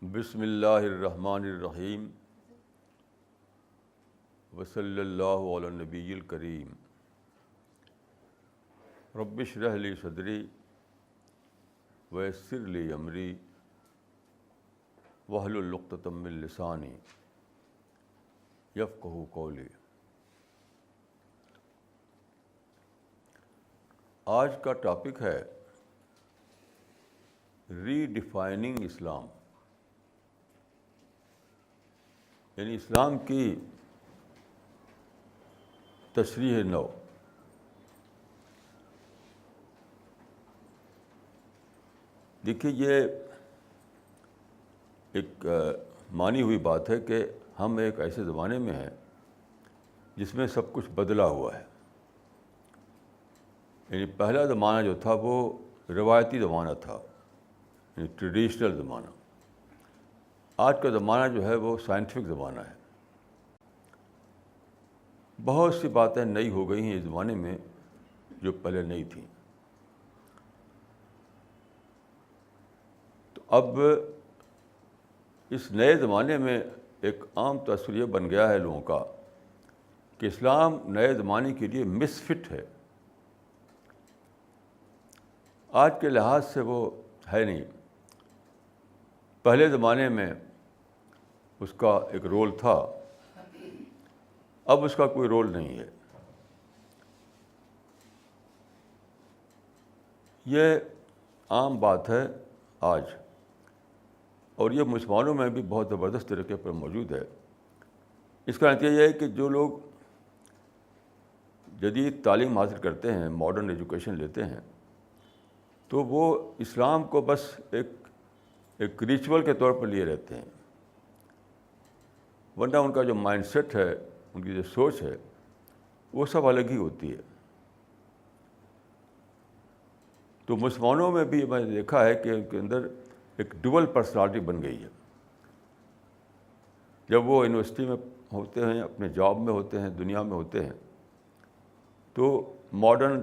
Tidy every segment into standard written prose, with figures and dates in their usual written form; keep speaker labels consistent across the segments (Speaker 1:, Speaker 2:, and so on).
Speaker 1: بسم اللہ الرحمن الرحیم وصلی اللہ علی النبی الکریم رب اشرح لی صدری ویسر لی امری واحلل عقدۃ من لسانی یفقہوا قولی۔ آج کا ٹاپک ہے ری ڈیفائننگ اسلام، یعنی اسلام کی تشریح نو۔ دیکھیے، یہ ایک مانی ہوئی بات ہے کہ ہم ایک ایسے زمانے میں ہیں جس میں سب کچھ بدلا ہوا ہے۔ یعنی پہلا زمانہ جو تھا وہ روایتی زمانہ تھا، یعنی ٹریڈیشنل زمانہ۔ آج کا زمانہ جو ہے وہ سائنٹیفک زمانہ ہے۔ بہت سی باتیں نئی ہو گئی ہیں اس زمانے میں جو پہلے نہیں تھیں۔ تو اب اس نئے زمانے میں ایک عام تصور یہ بن گیا ہے لوگوں کا کہ اسلام نئے زمانے کے لیے مس فٹ ہے۔ آج کے لحاظ سے وہ ہے نہیں۔ پہلے زمانے میں اس کا ایک رول تھا، اب اس کا کوئی رول نہیں ہے۔ یہ عام بات ہے آج، اور یہ مسلمانوں میں بھی بہت زبردست طریقے پر موجود ہے۔ اس کا نتیجہ یہ ہے کہ جو لوگ جدید تعلیم حاصل کرتے ہیں، ماڈرن ایجوکیشن لیتے ہیں، تو وہ اسلام کو بس ایک ریچول کے طور پر لیے رہتے ہیں، ورنہ ان کا جو مائنڈ سیٹ ہے، ان کی جو سوچ ہے، وہ سب الگ ہی ہوتی ہے۔ تو مسلمانوں میں بھی میں نے دیکھا ہے کہ ان کے اندر ایک ڈوئل پرسنالٹی بن گئی ہے۔ جب وہ یونیورسٹی میں ہوتے ہیں، اپنے جاب میں ہوتے ہیں، دنیا میں ہوتے ہیں، تو ماڈرن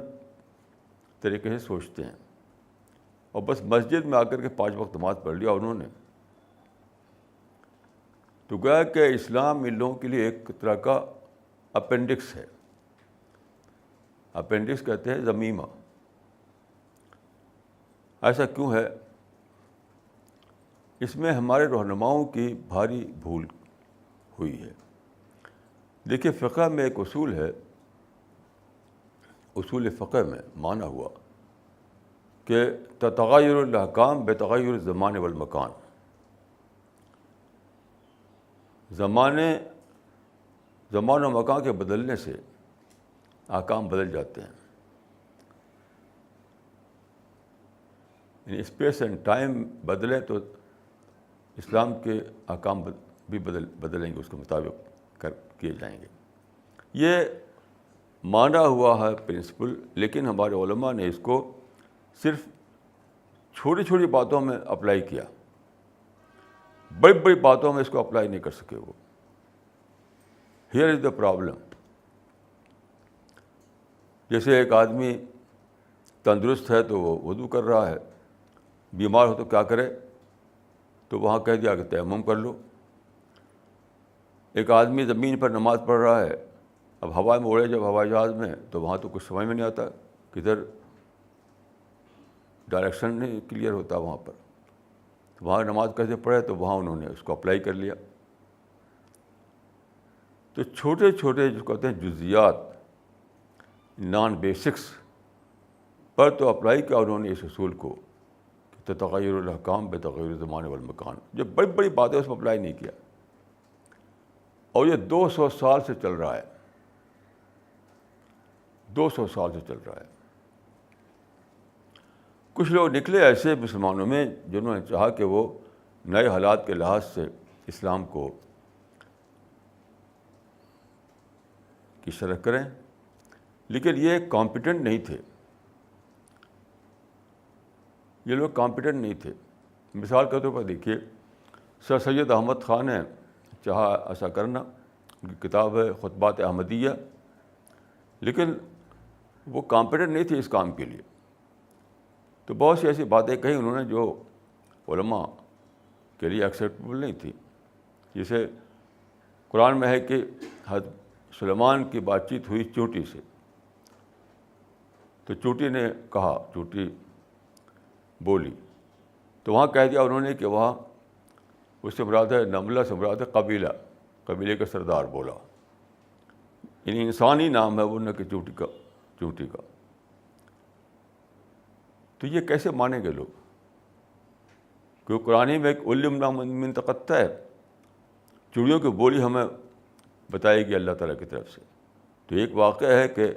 Speaker 1: طریقے سے سوچتے ہیں، اور بس مسجد میں آ کر کے 5 وقت نماز پڑھ لیا انہوں نے، تو گویا کہ اسلام ان لوگوں کے لیے ایک طرح کا اپینڈکس ہے۔ اپینڈکس کہتے ہیں ضمیمہ۔ ایسا کیوں ہے؟ اس میں ہمارے رہنماؤں کی بھاری بھول ہوئی ہے۔ دیکھیے، فقہ میں ایک اصول ہے، اصول فقہ میں مانا ہوا کہ تتغیر الاحکام بتغیر الزمان والمکان۔ زمان و مکان کے بدلنے سے احکام بدل جاتے ہیں، یعنی اسپیس اینڈ ٹائم بدلے تو اسلام کے احکام بھی بدلیں گے، اس کے مطابق کیے جائیں گے۔ یہ مانا ہوا ہے پرنسپل، لیکن ہمارے علماء نے اس کو صرف چھوٹی چھوٹی باتوں میں اپلائی کیا، بڑی بڑی باتوں میں اس کو اپلائی نہیں کر سکے وہ۔ Here is the problem. جیسے ایک آدمی تندرست ہے تو وہ وضو کر رہا ہے، بیمار ہو تو کیا کرے؟ تو وہاں کہہ دیا کہ تیمم کر لو۔ ایک آدمی زمین پر نماز پڑھ رہا ہے، اب ہوا میں اڑے جب ہوائی جہاز میں، تو وہاں تو کچھ سمجھ میں نہیں آتا، کدھر ڈائریکشن نہیں کلیئر ہوتا وہاں پر، وہاں نماز کیسے پڑھے؟ تو وہاں انہوں نے اس کو اپلائی کر لیا۔ تو چھوٹے چھوٹے جو کہتے ہیں جزیات، نان بیسکس پر تو اپلائی کیا انہوں نے اس اصول کو کہ تغیر الاحکام بتغیر الزمان والمکان۔ جو بڑی بڑی باتیں اس میں اپلائی نہیں کیا، اور یہ 200 سال سے چل رہا ہے، 200 سال سے چل رہا ہے۔ کچھ لوگ نکلے ایسے مسلمانوں میں جنہوں نے چاہا کہ وہ نئے حالات کے لحاظ سے اسلام کو کی شرح کریں، لیکن یہ کمپیٹنٹ نہیں تھے، یہ لوگ کمپیٹنٹ نہیں تھے۔ مثال کے طور پر دیکھیے، سر سید احمد خان نے چاہا ایسا کرنا، ان کی کتاب ہے خطبات احمدیہ، لیکن وہ کمپیٹنٹ نہیں تھے اس کام کے لیے۔ تو بہت سی ایسی باتیں کہیں انہوں نے جو علماء کے لیے ایکسیپٹیبل نہیں تھی. جسے قرآن میں ہے کہ حضرت سلیمان کی بات چیت ہوئی چونٹی سے, تو چونٹی نے کہا, چونٹی بولی, تو وہاں کہہ دیا انہوں نے کہ وہاں اس سے مراد ہے نملہ سے مراد ہے قبیلہ, قبیلے کا سردار بولا. یعنی انسانی نام ہے وہ, نہ کہ چونٹی کا. تو یہ کیسے مانیں گے لوگ؟ کیونکہ قرآن میں ایک علمنا من تقطع ہے, چڑیوں کی بولی ہمیں بتائی گئی اللہ تعالیٰ کی طرف سے. تو ایک واقعہ ہے کہ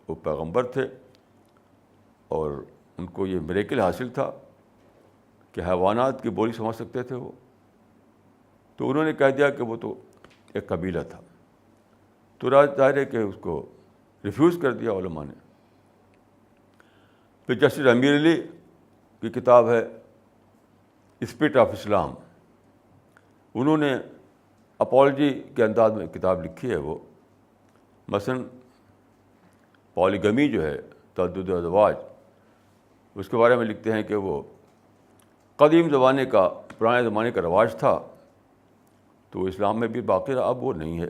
Speaker 1: وہ پیغمبر تھے اور ان کو یہ میریکل حاصل تھا کہ حیوانات کی بولی سمجھ سکتے تھے وہ. تو انہوں نے کہہ دیا کہ وہ تو ایک قبیلہ تھا. تو ظاہر ہے کہ اس کو ریفیوز کر دیا علماء نے. پھر جسٹس امیر علی کی کتاب ہے اسپرٹ آف اسلام, انہوں نے اپالوجی کے انداز میں کتاب لکھی ہے. وہ مثلاً پالیگمی جو ہے, تعدد ازواج, اس کے بارے میں لکھتے ہیں کہ وہ قدیم زمانے کا, پرانے زمانے کا رواج تھا, تو اسلام میں بھی باقی رہا, اب وہ نہیں ہے.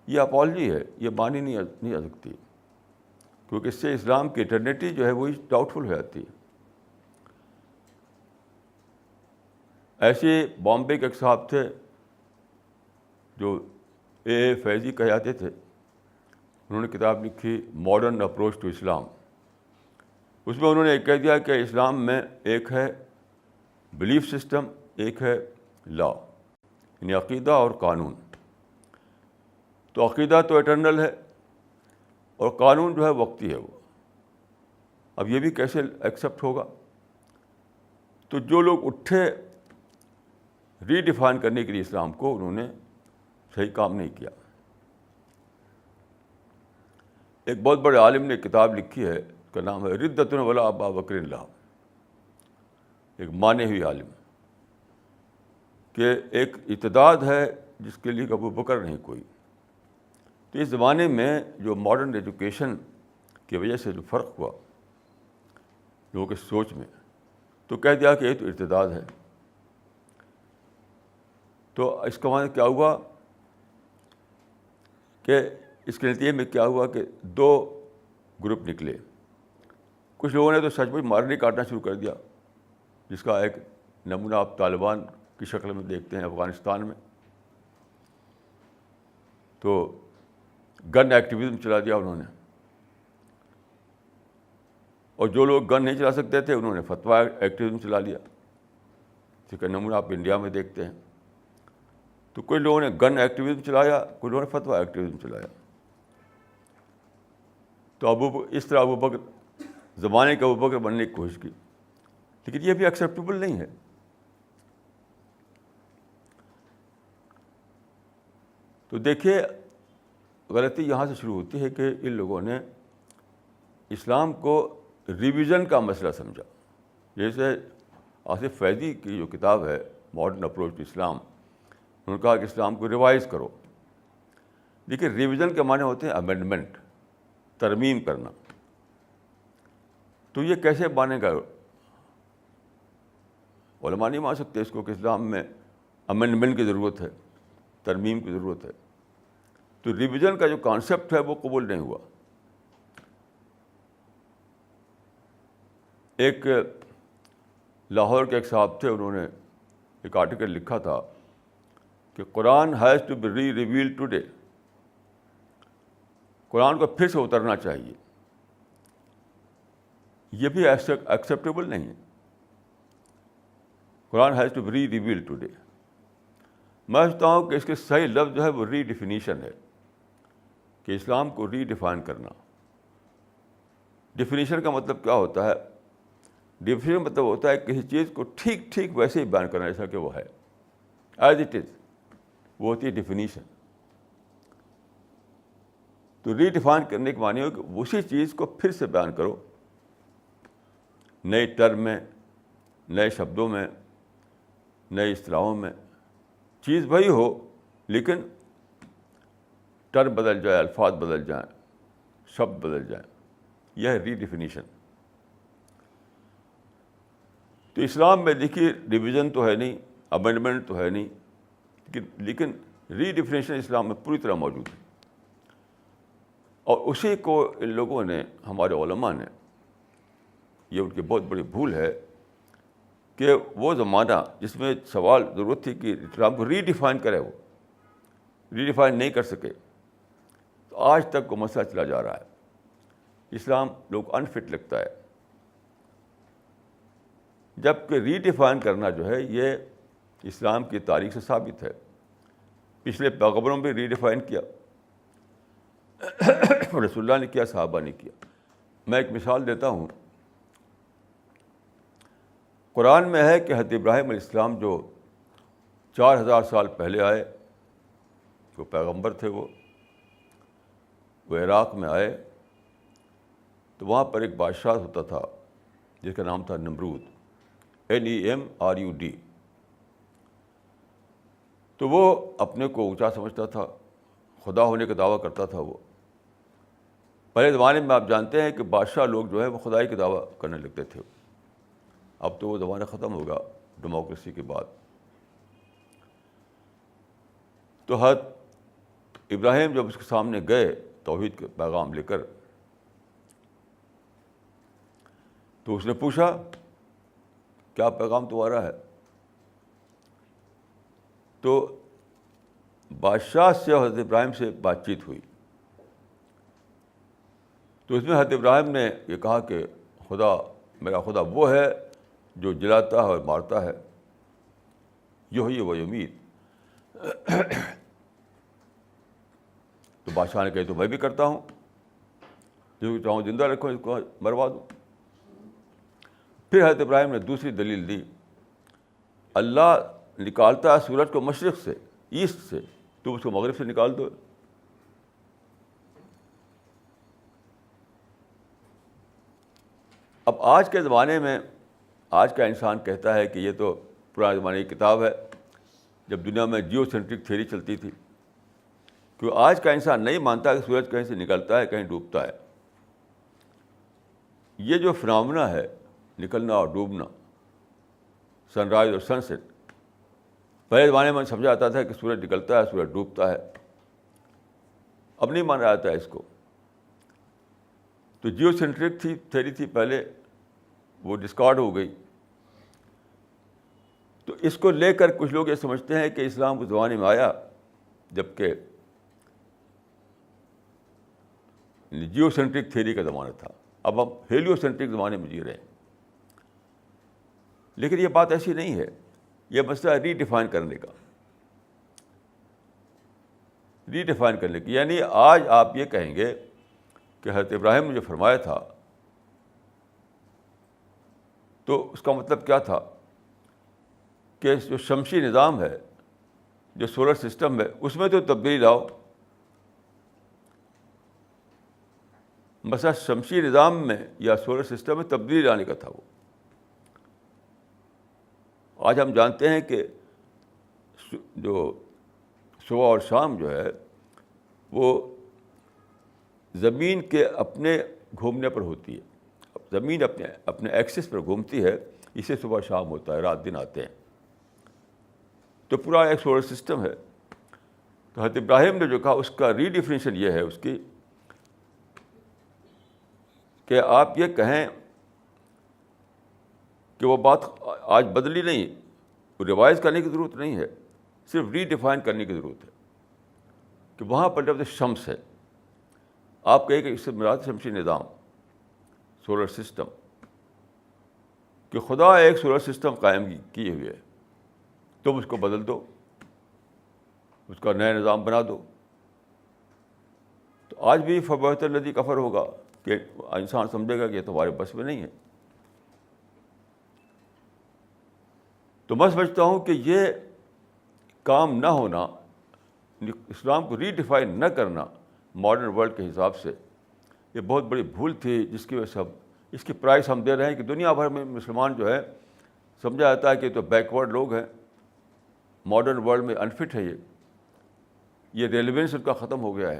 Speaker 1: یہ اپالوجی ہے, یہ مانی نہیں آ سکتی, کیونکہ اس سے اسلام کی ایٹرنیٹی جو ہے وہی ڈاؤٹ فل ہو جاتی ہے. ایسے بامبے کے ایک صاحب تھے جو اے فیضی کہے جاتے تھے, انہوں نے کتاب لکھی ماڈرن اپروچ ٹو اسلام. اس میں انہوں نے کہہ دیا کہ اسلام میں ایک ہے بلیف سسٹم, ایک ہے لا, یعنی عقیدہ اور قانون. تو عقیدہ تو ایٹرنل ہے اور قانون جو ہے وقتی ہے وہ. اب یہ بھی کیسے ایکسیپٹ ہوگا؟ تو جو لوگ اٹھے ری ڈیفائن کرنے کے لیے اسلام کو, انہوں نے صحیح کام نہیں کیا. ایک بہت بڑے عالم نے کتاب لکھی ہے, اس کا نام ہے ردۃ ولا ابا بکر اللہ, ایک مانے ہوئی عالم, کہ ایک ارتداد ہے جس کے لیے ابو بکر نہیں کوئی. تو اس زمانے میں جو ماڈرن ایجوکیشن کی وجہ سے جو فرق ہوا لوگوں کی سوچ میں, تو کہہ دیا کہ یہ تو ارتداد ہے. تو اس کا معنی کیا ہوا کہ اس کے نتیجے میں کیا ہوا کہ دو گروپ نکلے. کچھ لوگوں نے تو سچ مچ مارنے کاٹنا شروع کر دیا, جس کا ایک نمونہ آپ طالبان کی شکل میں دیکھتے ہیں افغانستان میں. تو گن ایکٹیویزم چلا دیا انہوں نے, اور جو لوگ گن نہیں چلا سکتے تھے انہوں نے فتویٰ ایکٹیویزم چلا لیا, جس کا نمونہ آپ انڈیا میں دیکھتے ہیں. تو کوئی لوگوں نے گن ایکٹیویزم چلایا, کوئی لوگوں نے فتویٰ ایکٹیویزم چلایا. تو اس طرح ابو بکر زمانے کے ابو بکر بننے کی کوشش کی, لیکن یہ بھی ایکسیپٹیبل نہیں ہے. تو دیکھیے غلطی یہاں سے شروع ہوتی ہے کہ ان لوگوں نے اسلام کو ریویژن کا مسئلہ سمجھا. جیسے آصف فیضی کی جو کتاب ہے ماڈرن اپروچ ٹو اسلام, انہوں نے کہا کہ اسلام کو ریوائز کرو. دیکھیے ریویژن کے معنی ہوتے ہیں امینڈمنٹ, ترمیم کرنا. تو یہ کیسے مانے گا؟ علماء نہیں مان سکتے اس کو کہ اسلام میں امینڈمنٹ کی ضرورت ہے, ترمیم کی ضرورت ہے. تو ریویژن کا جو کانسیپٹ ہے وہ قبول نہیں ہوا. ایک لاہور کے ایک صاحب تھے, انہوں نے ایک آرٹیکل لکھا تھا کہ Quran has to be re revealed today, قرآن کو پھر سے اترنا چاہیے. یہ بھی ایکسیپٹیبل نہیں ہے. Quran has to be re revealed today. میں سمجھتا ہوں کہ اس کے صحیح لفظ جو ہے وہ ری ڈیفینیشن ہے, کہ اسلام کو ری ڈیفائن کرنا. ڈیفینیشن کا مطلب کیا ہوتا ہے؟ ڈیفینیشن مطلب ہوتا ہے کسی چیز کو ٹھیک ٹھیک ویسے ہی بیان کرنا جیسا کہ وہ ہے, ایز اٹ از. وہ ہوتی ہے ڈیفینیشن. تو ری ڈیفائن کرنے کے معنی ہو کہ اسی چیز کو پھر سے بیان کرو, نئے ٹرم میں, نئے شبدوں میں, نئے اصطلاحوں میں. چیز وہی ہو لیکن ٹرم بدل جائے, الفاظ بدل جائیں, شبد بدل جائیں. یہ ہے ری ڈیفینیشن. تو اسلام میں دیکھیے ریویژن تو ہے نہیں, امینڈمنٹ تو ہے نہیں، لیکن ری ڈیفینیشن اسلام میں پوری طرح موجود ہے. اور اسی کو ان لوگوں نے، ہمارے علماء نے، یہ ان کی بہت بڑی بھول ہے کہ وہ زمانہ جس میں سوال ضرورت تھی کہ اسلام کو ری ڈیفائن کرے، وہ ری ڈیفائن نہیں کر سکے. تو آج تک وہ مسئلہ چلا جا رہا ہے. اسلام لوگ کو انفٹ لگتا ہے، جبکہ ری ڈیفائن کرنا جو ہے یہ اسلام کی تاریخ سے ثابت ہے. پچھلے پیغمبروں نے بھی ری ڈیفائن کیا، رسول اللہ نے کیا، صحابہ نے کیا. میں ایک مثال دیتا ہوں. قرآن میں ہے کہ حضرت ابراہیم علیہ السلام جو 4000 سال پہلے آئے، جو پیغمبر تھے، وہ عراق میں آئے تو وہاں پر ایک بادشاہ ہوتا تھا جس کا نام تھا نمرود، NEMRUD. تو وہ اپنے کو اونچا سمجھتا تھا، خدا ہونے کا دعویٰ کرتا تھا. وہ پہلے زمانے میں آپ جانتے ہیں کہ بادشاہ لوگ جو ہے وہ خدائی کا دعویٰ کرنے لگتے تھے. اب تو وہ زمانہ ختم ہوگا ڈیموکریسی کے بعد. تو حضرت ابراہیم جب اس کے سامنے گئے توحید کے پیغام لے کر، تو اس نے پوچھا کیا پیغام تمہارا ہے؟ تو بادشاہ سے اور حضرت ابراہیم سے بات چیت ہوئی. تو اس میں حضرت ابراہیم نے یہ کہا کہ میرا خدا وہ ہے جو جلاتا ہے اور مارتا ہے، یحیی و یمیت. تو بادشاہ نے کہا تو میں بھی کرتا ہوں، جو چاہوں زندہ رکھوں، اس کو مروا دوں. پھر حضرت ابراہیم نے دوسری دلیل دی، اللہ نکالتا ہے سورج کو مشرق سے، ایسٹ سے، تم اس کو مغرب سے نکال دو. اب آج کے زمانے میں آج کا انسان کہتا ہے کہ یہ تو پرانے زمانے کی کتاب ہے، جب دنیا میں جیو سینٹرک تھیوری چلتی تھی. کیونکہ آج کا انسان نہیں مانتا کہ سورج کہیں سے نکلتا ہے کہیں ڈوبتا ہے. یہ جو فنامنا ہے، نکلنا اور ڈوبنا، سن رائز اور سن سیٹ، پہلے زمانے میں سمجھا جاتا تھا کہ سورج نکلتا ہے سورج ڈوبتا ہے. اب نہیں مانا جاتا ہے اس کو. تو جیو سینٹرک تھیوری تھی پہلے، وہ ڈسکارڈ ہو گئی. تو اس کو لے کر کچھ لوگ یہ سمجھتے ہیں کہ اسلام اس زمانے میں آیا جبکہ جیو سینٹرک تھیوری کا زمانہ تھا. اب ہم ہیلیو سینٹرک زمانے میں جی رہے ہیں. لیکن یہ بات ایسی نہیں ہے. یہ مسئلہ ری ڈیفائن کرنے کا، ری ڈیفائن کرنے کی. یعنی آج آپ یہ کہیں گے کہ حضرت ابراہیم نے جو فرمایا تھا، تو اس کا مطلب کیا تھا کہ جو شمسی نظام ہے، جو سولر سسٹم ہے، اس میں تو تبدیلی لاؤ. مثلا شمسی نظام میں یا سولر سسٹم میں تبدیلی لانے کا تھا وہ. آج ہم جانتے ہیں کہ جو صبح اور شام جو ہے وہ زمین کے اپنے گھومنے پر ہوتی ہے. زمین اپنے ایکسس پر گھومتی ہے، اسے صبح شام ہوتا ہے، رات دن آتے ہیں. تو پورا ایک سولر سسٹم ہے. تو حضرت ابراہیم نے جو کہا اس کا ری ڈیفینیشن یہ ہے اس کی کہ آپ یہ کہیں کہ وہ بات آج بدلی نہیں، ریوائز کرنے کی ضرورت نہیں ہے، صرف ری ڈیفائن کرنے کی ضرورت ہے. کہ وہاں پر جب شمس ہے، آپ کہیں کہ اس سے مراد شمسی نظام، سولر سسٹم، کہ خدا ایک سولر سسٹم قائم کیے ہوئے ہے، تم اس کو بدل دو، اس کا نیا نظام بنا دو. تو آج بھی فبہت الذی کفر ہوگا کہ انسان سمجھے گا کہ یہ تمہارے بس میں نہیں ہے. تو میں سمجھتا ہوں کہ یہ کام نہ ہونا، اسلام کو ری ڈیفائن نہ کرنا ماڈرن ورلڈ کے حساب سے، یہ بہت بڑی بھول تھی، جس کی وجہ سے اس کی پرائس ہم دے رہے ہیں کہ دنیا بھر میں مسلمان جو ہے سمجھا جاتا ہے کہ تو بیکورڈ لوگ ہیں، ماڈرن ورلڈ میں انفٹ ہے. یہ ریلیونس ان کا ختم ہو گیا ہے.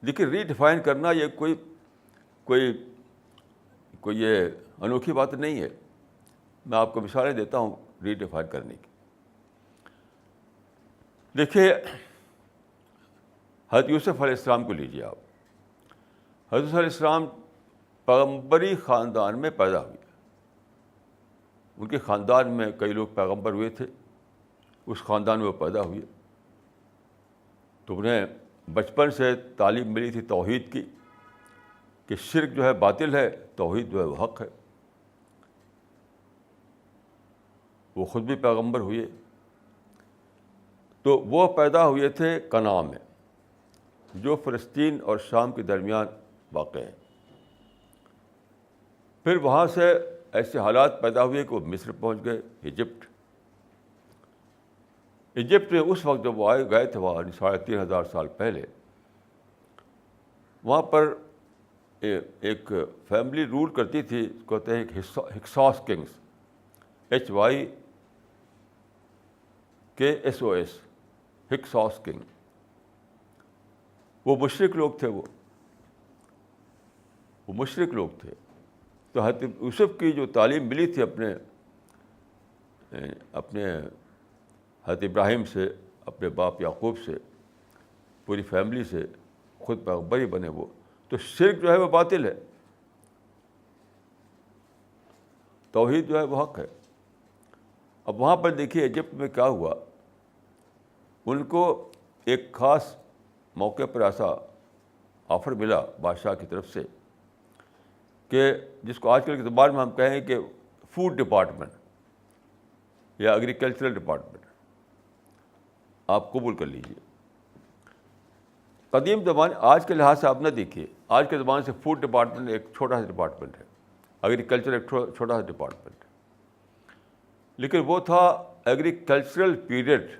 Speaker 1: لیکن ری ڈیفائن کرنا یہ کوئی یہ انوکھی بات نہیں ہے. میں آپ کو مثالیں دیتا ہوں ریڈیفائن کرنے کی. دیکھیے حضرت یوسف علیہ السلام کو لیجیے آپ. حضرت علیہ السلام پیغمبری خاندان میں پیدا ہوئے. ان کے خاندان میں کئی لوگ پیغمبر ہوئے تھے, اس خاندان میں وہ پیدا ہوئے. تو انہیں بچپن سے تعلیم ملی تھی توحید کی, کہ شرک جو ہے باطل ہے, توحید جو ہے وہ حق ہے. وہ خود بھی پیغمبر ہوئے. تو وہ پیدا ہوئے تھے کنعان میں, جو فلسطین اور شام کے درمیان واقع ہے. پھر وہاں سے ایسے حالات پیدا ہوئے کہ وہ مصر پہنچ گئے, ایجپٹ. ایجپٹ میں اس وقت جب وہ گئے تھے وہاں 3500 سال پہلے, وہاں پر ایک فیملی رول کرتی تھی, کہتے ہیں ہکساس کنگس, HYKSOS, ہکساس کنگ. وہ مشرک لوگ تھے, وہ مشرک لوگ تھے. تو حضرت یوسف کی جو تعلیم ملی تھی اپنے حضرت ابراہیم سے, اپنے باپ یعقوب سے, پوری فیملی سے, خود پیغمبر بنے وہ. تو شرک جو ہے وہ باطل ہے, توحید جو ہے وہ حق ہے. اب وہاں پر دیکھیے ایجپٹ میں کیا ہوا. ان کو ایک خاص موقع پر ایسا آفر ملا بادشاہ کی طرف سے, کہ جس کو آج کل کے زبان میں ہم کہیں کہ فوڈ ڈپارٹمنٹ یا ایگریکلچرل ڈپارٹمنٹ, آپ قبول کر لیجیے. قدیم زمانے, آج کے لحاظ سے آپ نہ دیکھیے, آج کے زمانے سے فوڈ ڈپارٹمنٹ ایک چھوٹا سا ڈپارٹمنٹ ہے, ایگریکلچر ایک چھوٹا سا ڈپارٹمنٹ ہے. لیکن وہ تھا ایگریکلچرل پیریڈ,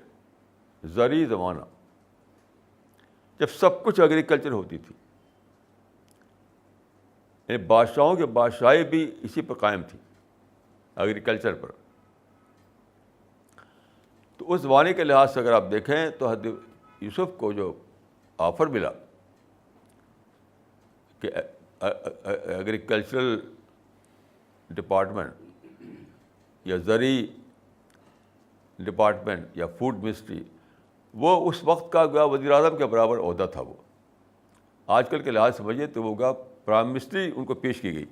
Speaker 1: زرعی زمانہ, جب سب کچھ ایگریکلچر ہوتی تھی. یعنی بادشاہوں کی بادشاہی بھی اسی پر قائم تھی, ایگریکلچر پر. تو اس زمانے کے لحاظ سے اگر آپ دیکھیں تو حضرت یوسف کو جو آفر ملا کہ ایگریکلچرل ڈپارٹمنٹ یا زرعی ڈپارٹمنٹ یا فوڈ منسٹری, وہ اس وقت کا گویا وزیر اعظم کے برابر عہدہ تھا. وہ آج کل کے لحاظ سمجھیے تو وہ گویا پرائم منسٹری ان کو پیش کی گئی.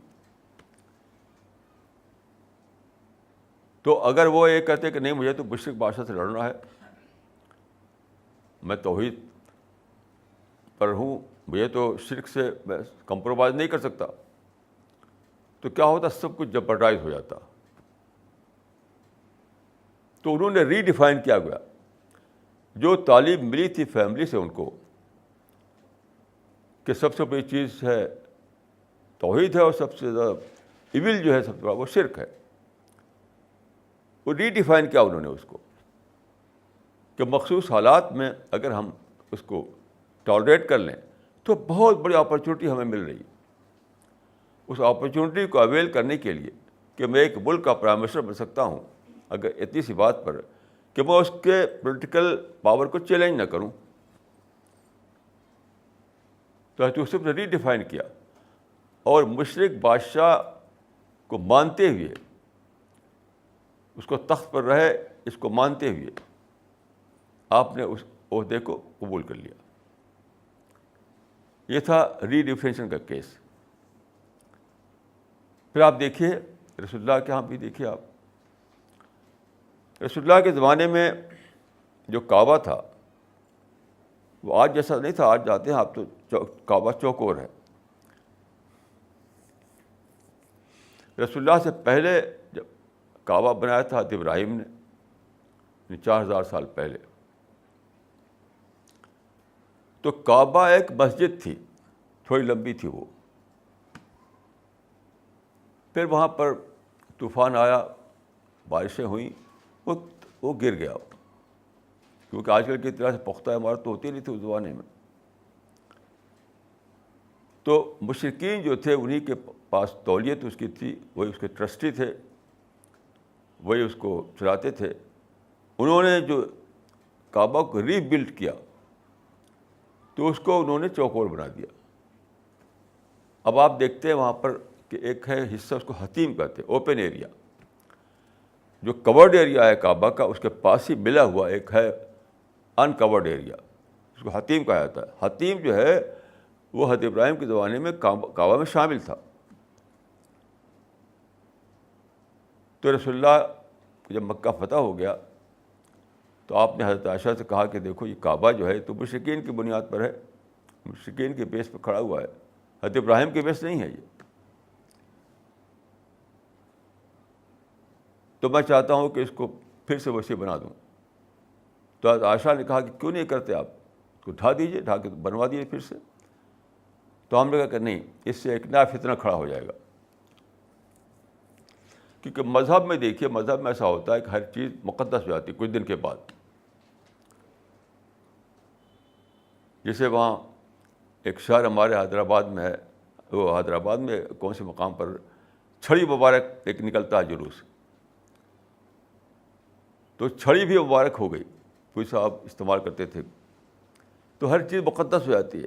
Speaker 1: تو اگر وہ یہ کہتے کہ نہیں مجھے تو مشرک بادشاہ سے لڑنا ہے, میں توحید پر ہوں, مجھے تو شرک سے میں کمپرومائز نہیں کر سکتا, تو کیا ہوتا, سب کچھ جبرڈائز ہو جاتا. تو انہوں نے ری ڈیفائن کیا گیا. جو تعلیم ملی تھی فیملی سے ان کو کہ سب سے بڑی چیز ہے توحید ہے, اور سب سے زیادہ ایول جو ہے سب سے بڑا وہ شرک ہے, وہ ری ڈیفائن کیا انہوں نے اس کو, کہ مخصوص حالات میں اگر ہم اس کو ٹالریٹ کر لیں تو بہت بڑی اپرچونیٹی ہمیں مل رہی ہے. اس اپرچونیٹی کو اویل کرنے کے لیے کہ میں ایک ملک کا پرائم منسٹر بن سکتا ہوں, اگر اتنی سی بات پر کہ میں اس کے پولیٹیکل پاور کو چیلنج نہ کروں. تو حضرت یوسف نے ری ڈیفائن کیا, اور مشرک بادشاہ کو مانتے ہوئے, اس کو تخت پر رہے اس کو مانتے ہوئے آپ نے اس عہدے کو قبول کر لیا. یہ تھا ری ڈیفینیشن کا کیس. پھر آپ دیکھیے رسول اللہ کے ہاں بھی دیکھیے آپ, رسول اللہ کے زمانے میں جو کعبہ تھا وہ آج جیسا نہیں تھا. آج جاتے ہیں آپ تو کعبہ چوکور ہے. رسول اللہ سے پہلے جب کعبہ بنایا تھا حضرت ابراہیم نے 4000 سال پہلے, تو کعبہ ایک مسجد تھی, تھوڑی لمبی تھی وہ. پھر وہاں پر طوفان آیا, بارشیں ہوئیں, وہ گر گیا, کیونکہ آج کل کی طرح سے پختہ عمارت تو ہوتی نہیں تھی اس زمانے میں. تو مشرکین جو تھے انہی کے پاس تولیت اس کی تھی, وہی اس کے ٹرسٹی تھے, وہی اس کو چلاتے تھے. انہوں نے جو کعبہ کو ری بلڈ کیا تو اس کو انہوں نے چوکور بنا دیا. اب آپ دیکھتے ہیں وہاں پر کہ ایک ہے حصہ, اس کو حتیم کہتے ہیں, اوپن ایریا. جو کورڈ ایریا ہے کعبہ کا اس کے پاس ہی ملا ہوا ایک ہے ان کورڈ ایریا، اس کو حتیم کہا جاتا ہے. حتیم جو ہے وہ حضرت ابراہیم کے زمانے میں کعبہ میں شامل تھا. تو رسول اللہ جب مکہ فتح ہو گیا تو آپ نے حضرت عائشہ سے کہا کہ دیکھو یہ کعبہ جو ہے تو مشرکین کی بنیاد پر ہے، مشرکین کے بیس پہ کھڑا ہوا ہے، حضرت ابراہیم کے بیس نہیں ہے یہ. تو میں چاہتا ہوں کہ اس کو پھر سے ویسے بنا دوں. تو حضرت عائشہ نے کہا کہ کیوں نہیں کرتے آپ، اس کو ڈھا دیجیے، ڈھا کے بنوا دیجیے پھر سے. تو ہم نے کہا کہ نہیں، اس سے ایک نیا فتنہ کھڑا ہو جائے گا. کیونکہ مذہب میں دیکھیے، مذہب میں ایسا ہوتا ہے کہ ہر چیز مقدس ہو جاتی ہے کچھ دن کے بعد. جیسے وہاں ایک شہر ہمارے حیدرآباد میں ہے، وہ حیدرآباد میں کون سے مقام پر چھڑی مبارک ایک نکلتا ہے جلوس، تو چھڑی بھی مبارک ہو گئی، کوئی صاحب استعمال کرتے تھے. تو ہر چیز مقدس ہو جاتی ہے.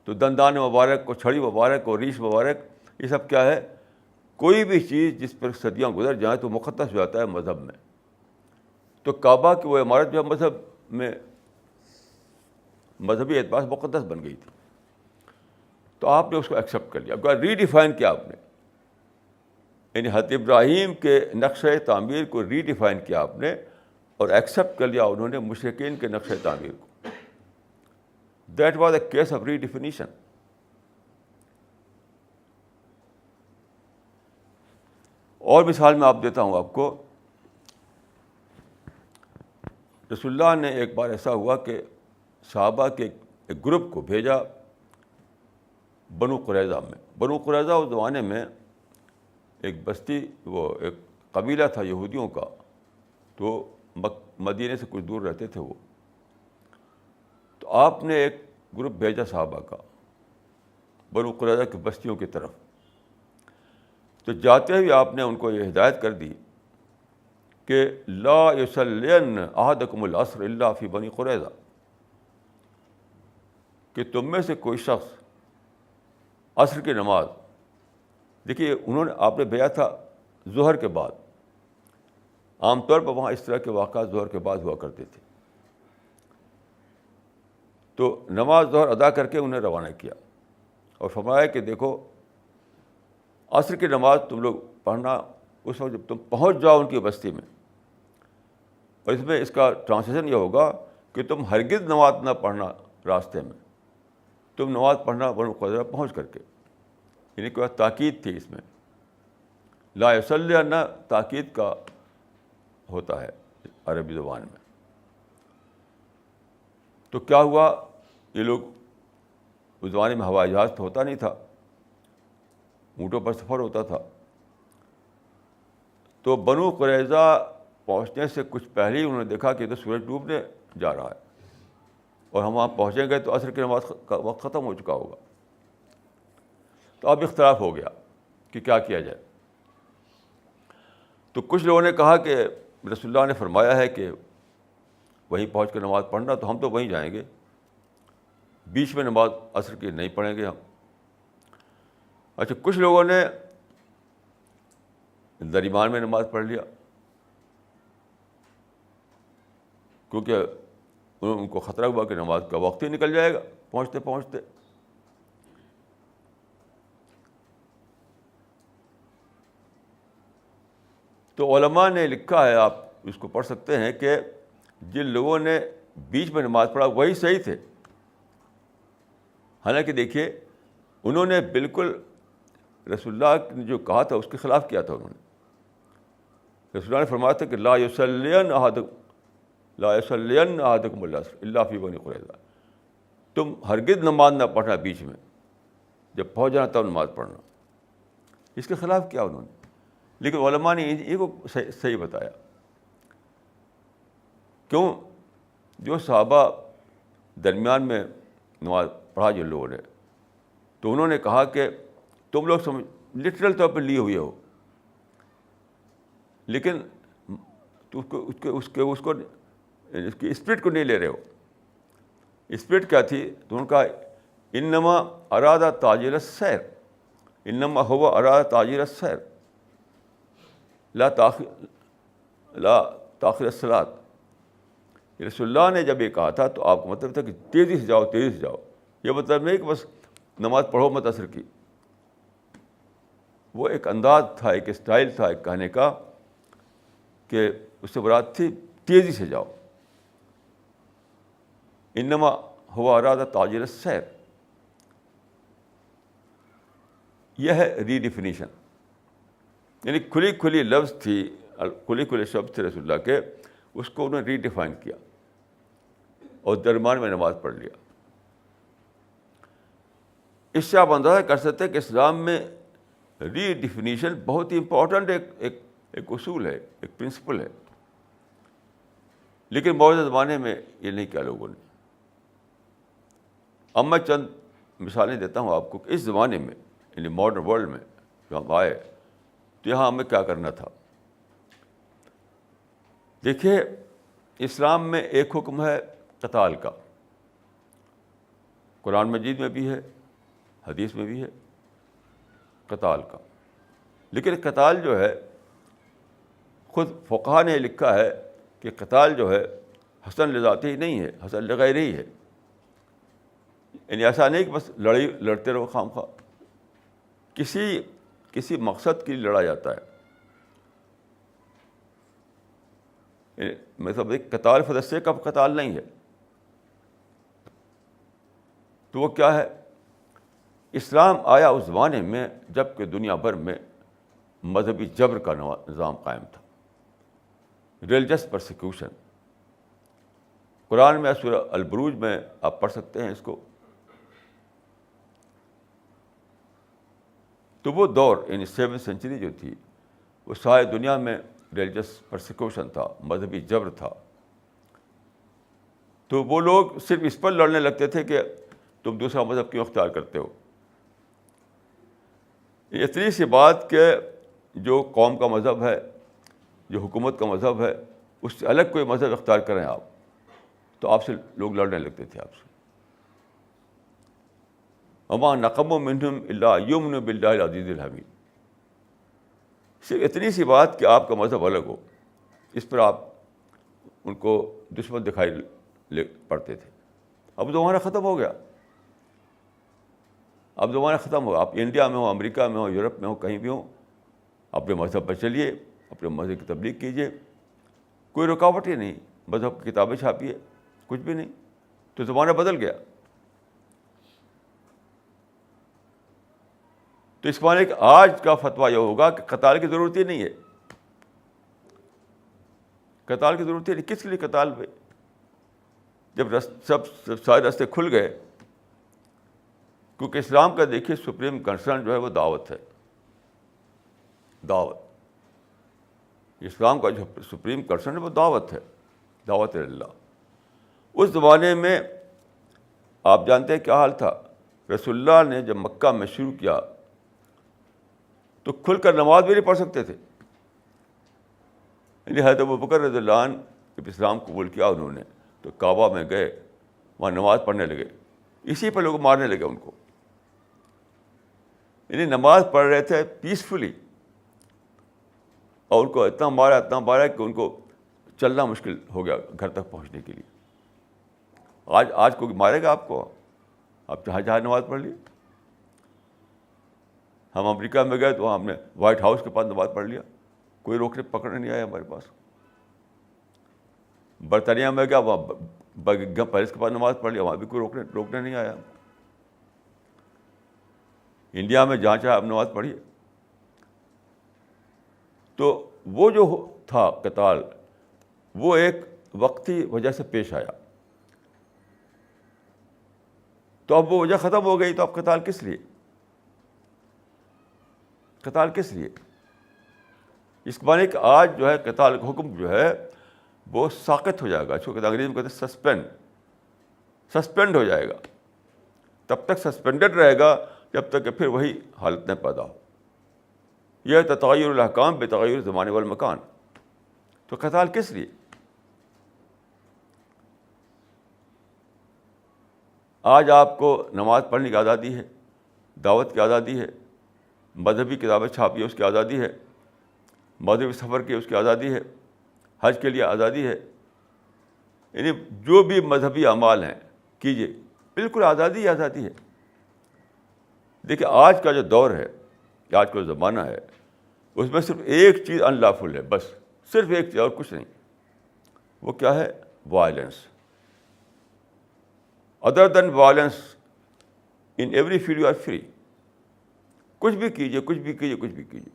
Speaker 1: تو دندان مبارک اور چھڑی مبارک اور ریش مبارک، یہ سب کیا ہے؟ کوئی بھی چیز جس پر صدیاں گزر جائیں تو مقدس ہو جاتا ہے مذہب میں. تو کعبہ کی وہ عمارت جو ہے مذہب میں مذہبی اعتبار سے مقدس بن گئی تھی. تو آپ نے اس کو ایکسیپٹ کر لیا، ری ڈیفائن کیا آپ نے، یعنی حضرت ابراہیم کے نقشۂ تعمیر کو ری ڈیفائن کیا آپ نے اور ایکسیپٹ کر لیا انہوں نے مشرکین کے نقشۂ تعمیر کو. That was a case of redefinition. اور مثال میں آپ دیتا ہوں آپ کو. رسول اللہ نے ایک بار ایسا ہوا کہ صحابہ کے ایک گروپ کو بھیجا بنو قریظہ میں. بنو قریظہ اس زمانے میں ایک بستی، وہ ایک قبیلہ تھا یہودیوں کا، تو مدینے سے کچھ دور رہتے تھے وہ. تو آپ نے ایک گروپ بھیجا صحابہ کا بنو قریظہ کی بستیوں کی طرف. تو جاتے ہوئے آپ نے ان کو یہ ہدایت کر دی کہ لا یصلین احدکم العصر الا فی بنی قریظہ، کہ تم میں سے کوئی شخص عصر کی نماز، دیکھیے انہوں نے آپ نے بھیجا تھا ظہر کے بعد. عام طور پر وہاں اس طرح کے واقعات ظہر کے بعد ہوا کرتے تھے. تو نماز ظہر ادا کر کے انہیں روانہ کیا اور فرمایا کہ دیکھو عصر کی نماز تم لوگ پڑھنا اس وقت جب تم پہنچ جاؤ ان کی بستی میں. اور اس میں اس کا ٹرانسلیشن یہ ہوگا کہ تم ہرگز نماز نہ پڑھنا راستے میں، تم نماز پڑھنا بنو قریظہ پہنچ کر کے. یعنی کوئی تاکید تھی اس میں. لا یصلی نہ تاکید کا ہوتا ہے عربی زبان میں. تو کیا ہوا، یہ لوگ اس زمانے میں ہوائی جہاز تو ہوتا نہیں تھا، اونٹوں پر سفر ہوتا تھا. تو بنو قریظہ پہنچنے سے کچھ پہلے ہی انہوں نے دیکھا کہ تو سورج ڈوبنے جا رہا ہے اور ہم وہاں پہنچیں گے تو عصر کی نماز کا وقت ختم ہو چکا ہوگا. تو اب اختلاف ہو گیا کہ کیا کیا جائے. تو کچھ لوگوں نے کہا کہ رسول اللہ نے فرمایا ہے کہ وہیں پہنچ کے نماز پڑھنا، تو ہم تو وہیں جائیں گے، بیچ میں نماز عصر کی نہیں پڑھیں گے ہم. اچھا، کچھ لوگوں نے درمیان میں نماز پڑھ لیا کیونکہ ان کو خطرہ ہوا کہ نماز کا وقت ہی نکل جائے گا پہنچتے پہنچتے. تو علماء نے لکھا ہے، آپ اس کو پڑھ سکتے ہیں، کہ جن لوگوں نے بیچ میں نماز پڑھا وہی صحیح تھے. حالانکہ دیکھیے انہوں نے بالکل رسول اللہ نے جو کہا تھا اس کے خلاف کیا تھا. انہوں نے رسول اللہ نے فرمایا تھا کہ لا یصلین احدکم العصر الا فی بنی قریظہ، تم ہرگز نماز نہ پڑھنا بیچ میں، جب پہنچ جانا تب نماز پڑھنا. اس کے خلاف کیا انہوں نے، لیکن علماء نے یہ کو صحیح بتایا. کیوں؟ جو صحابہ درمیان میں نماز پڑھا جن لوگوں نے، تو انہوں نے کہا کہ تم لوگ لٹرل طور پہ لیے ہوئے ہو، لیکن اس کی اسپرٹ کو نہیں لے رہے ہو. اسپرٹ کیا تھی؟ تو ان کا انما اراد تاجیل السیر، انما هو اراد تاجیل السیر. لا تاخیر الصلاۃ. رسول اللہ نے جب یہ کہا تھا تو آپ کا مطلب تھا کہ تیزی سے جاؤ تیزی سے جاؤ. یہ مطلب نہیں کہ بس نماز پڑھو مت اثر کی. وہ ایک انداز تھا, ایک اسٹائل تھا ایک کہنے کا, کہ اس سے مراد تھی تیزی سے جاؤ. انما ہوا ارادہ تاجر السیر. یہ ہے ری ڈیفینیشن. یعنی کھلی کھلی لفظ تھی, کھلی کھلے شبد تھے رسول اللہ کے, اس کو انہوں نے ری ڈیفائن کیا اور درمیان میں نماز پڑھ لیا. اس سے آپ اندازہ کر سکتے ہیں کہ اسلام میں ری ڈیفینیشن بہت ہی امپورٹنٹ ایک اصول ہے, ایک پرنسپل ہے. لیکن موجودہ زمانے میں یہ نہیں کیا لوگوں نے. اب میں چند مثالیں دیتا ہوں آپ کو کہ اس زمانے میں, یعنی ماڈرن ورلڈ میں جو ہم آئے تو یہاں ہمیں کیا کرنا تھا. دیکھیے, اسلام میں ایک حکم ہے قتال کا, قرآن مجید میں بھی ہے, حدیث میں بھی ہے قتال کا. لیکن قتال جو ہے, خود فقہا نے لکھا ہے کہ قتال جو ہے حسن لذاتی ہی نہیں ہے, حسن لغیرہ ہی ہے. یعنی ایسا نہیں کہ بس لڑتے رہو خام خواہ, کسی مقصد کے لیے لڑا جاتا ہے. مطلب ایک قتال فدسے کا قتال نہیں ہے. تو وہ کیا ہے؟ اسلام آیا اس زمانے میں جب کہ دنیا بھر میں مذہبی جبر کا نظام قائم تھا, ریلیجس پرسیکیوشن. قرآن میں سورہ البروج میں آپ پڑھ سکتے ہیں اس کو. تو وہ دور یعنی 7ویں سینچری جو تھی, وہ ساری دنیا میں ریلیجس پرسیکیوشن تھا, مذہبی جبر تھا. تو وہ لوگ صرف اس پر لڑنے لگتے تھے کہ تم دوسرا مذہب کیوں اختیار کرتے ہو. اتنی سی بات کہ جو قوم کا مذہب ہے, جو حکومت کا مذہب ہے, اس سے الگ کوئی مذہب اختیار کریں آپ, تو آپ سے لوگ لڑنے لگتے تھے آپ سے. وما نقموا منہم الا یؤمنوا باللہ العزیز الحمید. صرف اتنی سی بات کہ آپ کا مذہب الگ ہو, اس پر آپ ان کو دشمن دکھائی پڑتے تھے. اب زمانہ ختم ہو گیا, اب زمانہ ختم ہو. آپ انڈیا میں ہو, امریکہ میں ہو, یورپ میں ہو, کہیں بھی ہوں, اپنے مذہب پر چلیے, اپنے مذہب کی تبلیغ کیجیے, کوئی رکاوٹ ہی نہیں. مذہب کی کتابیں چھاپیے, کچھ بھی نہیں. تو زمانہ بدل گیا. تو اس معنی کہ آج کا فتویٰ یہ ہوگا کہ قتال کی ضرورت ہی نہیں ہے. قتال کی ضرورت ہی نہیں. کس کے لیے قتال پہ, جب سارے راستے کھل گئے. کیونکہ اسلام کا دیکھیے سپریم کنسرن جو ہے وہ دعوت ہے. دعوت, اسلام کا جو سپریم کنسرن ہے وہ دعوت ہے, دعوت اللہ. اس زمانے میں آپ جانتے ہیں کیا حال تھا. رسول اللہ نے جب مکہ میں شروع کیا تو کھل کر نماز بھی نہیں پڑھ سکتے تھے. یعنی حضرت ابوبکر رضی اللہ عنہ جب اسلام قبول کیا انہوں نے, تو کعبہ میں گئے, وہاں نماز پڑھنے لگے. اسی پہ لوگ مارنے لگے ان کو. یعنی نماز پڑھ رہے تھے پیسفلی, اور ان کو اتنا مارا کہ ان کو چلنا مشکل ہو گیا گھر تک پہنچنے کے لیے. آج کوئی مارے گا آپ کو؟ آپ جہاں نماز پڑھ لی. ہم امریکہ میں گئے تو وہاں ہم نے وائٹ ہاؤس کے پاس نماز پڑھ لیا, کوئی روکنے پکڑنے نہیں آیا ہمارے پاس. برطانیہ میں گیا, وہاں بکنگھم پیلس کے پاس نماز پڑھ لیا, وہاں بھی کوئی روکنے نہیں آیا. انڈیا میں جہاں چاہے آپ نماز پڑھیے. تو وہ جو تھا قتال, وہ ایک وقتی وجہ سے پیش آیا. تو اب وہ وجہ ختم ہو گئی, تو اب قتال کس لیے؟ قتال کس لیے؟ اس کے معنی کہ آج جو ہے قتال کا حکم جو ہے وہ ساقط ہو جائے گا. اس کو انگریزی میں کہتے ہیں سسپینڈ ہو جائے گا. تب تک سسپینڈڈ رہے گا جب تک کہ پھر وہی حالت نہ پیدا ہو. یہ تغیر الاحکام بتغیر الزمان والمکان. تو قتال کس لیے؟ آج آپ کو نماز پڑھنے کی آزادی ہے, دعوت کی آزادی ہے, مذہبی کتابیں چھاپیے اس کی آزادی ہے, مذہبی سفر کی اس کی آزادی ہے, حج کے لیے آزادی ہے, یعنی جو بھی مذہبی اعمال ہیں کیجیے, بالکل آزادی ہی آزادی ہے. دیکھیے آج کا جو دور ہے, آج کا جو زمانہ ہے, اس میں صرف ایک چیز ان لافل ہے, بس صرف ایک چیز اور کچھ نہیں. وہ کیا ہے؟ Violence. Other than violence in every field you are free. کچھ بھی کیجیے, کچھ بھی کیجیے, کچھ بھی کیجیے.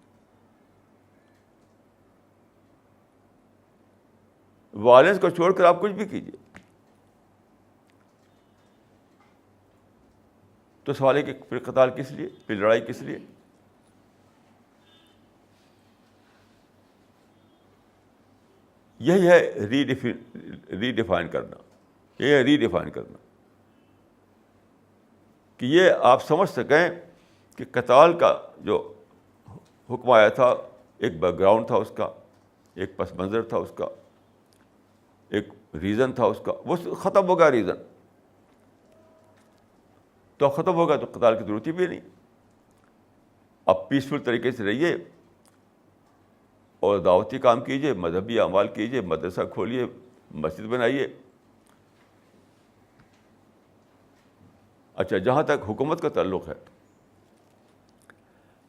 Speaker 1: وائلنس کو چھوڑ کر آپ کچھ بھی کیجیے. تو سوال ہے کہ پھر قتال کس لیے, پھر لڑائی کس لیے؟ یہی ہے ری ڈیفائن کرنا, کہ یہ آپ سمجھ سکیں کہ قتال کا جو حکم آیا تھا, ایک بیک گراؤنڈ تھا اس کا, ایک پس منظر تھا اس کا, ایک ریزن تھا اس کا, وہ ختم ہو گیا ریزن. تو ختم ہوگا تو قتال کی ضرورت ہی بھی نہیں. آپ پیسفل طریقے سے رہیے اور دعوتی کام کیجیے, مذہبی اعمال کیجیے, مدرسہ کھولیے, مسجد بنائیے. اچھا, جہاں تک حکومت کا تعلق ہے,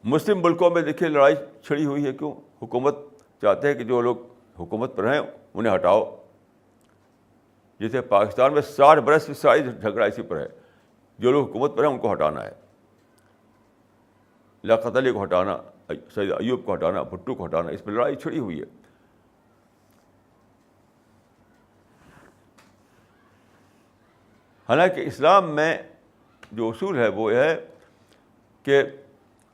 Speaker 1: مسلم ملکوں میں دیکھیے لڑائی چھڑی ہوئی ہے. کیوں؟ حکومت چاہتے ہیں کہ جو لوگ حکومت پر ہیں انہیں ہٹاؤ. جیسے پاکستان میں 60 برس سے ساری جھگڑا اسی پر ہے, جو لوگ حکومت پر ہیں ان کو ہٹانا ہے. لیاقت علی کو ہٹانا, سید ایوب کو ہٹانا, بھٹو کو ہٹانا, اس میں لڑائی چھڑی ہوئی ہے. حالانکہ اسلام میں جو اصول ہے وہ یہ ہے کہ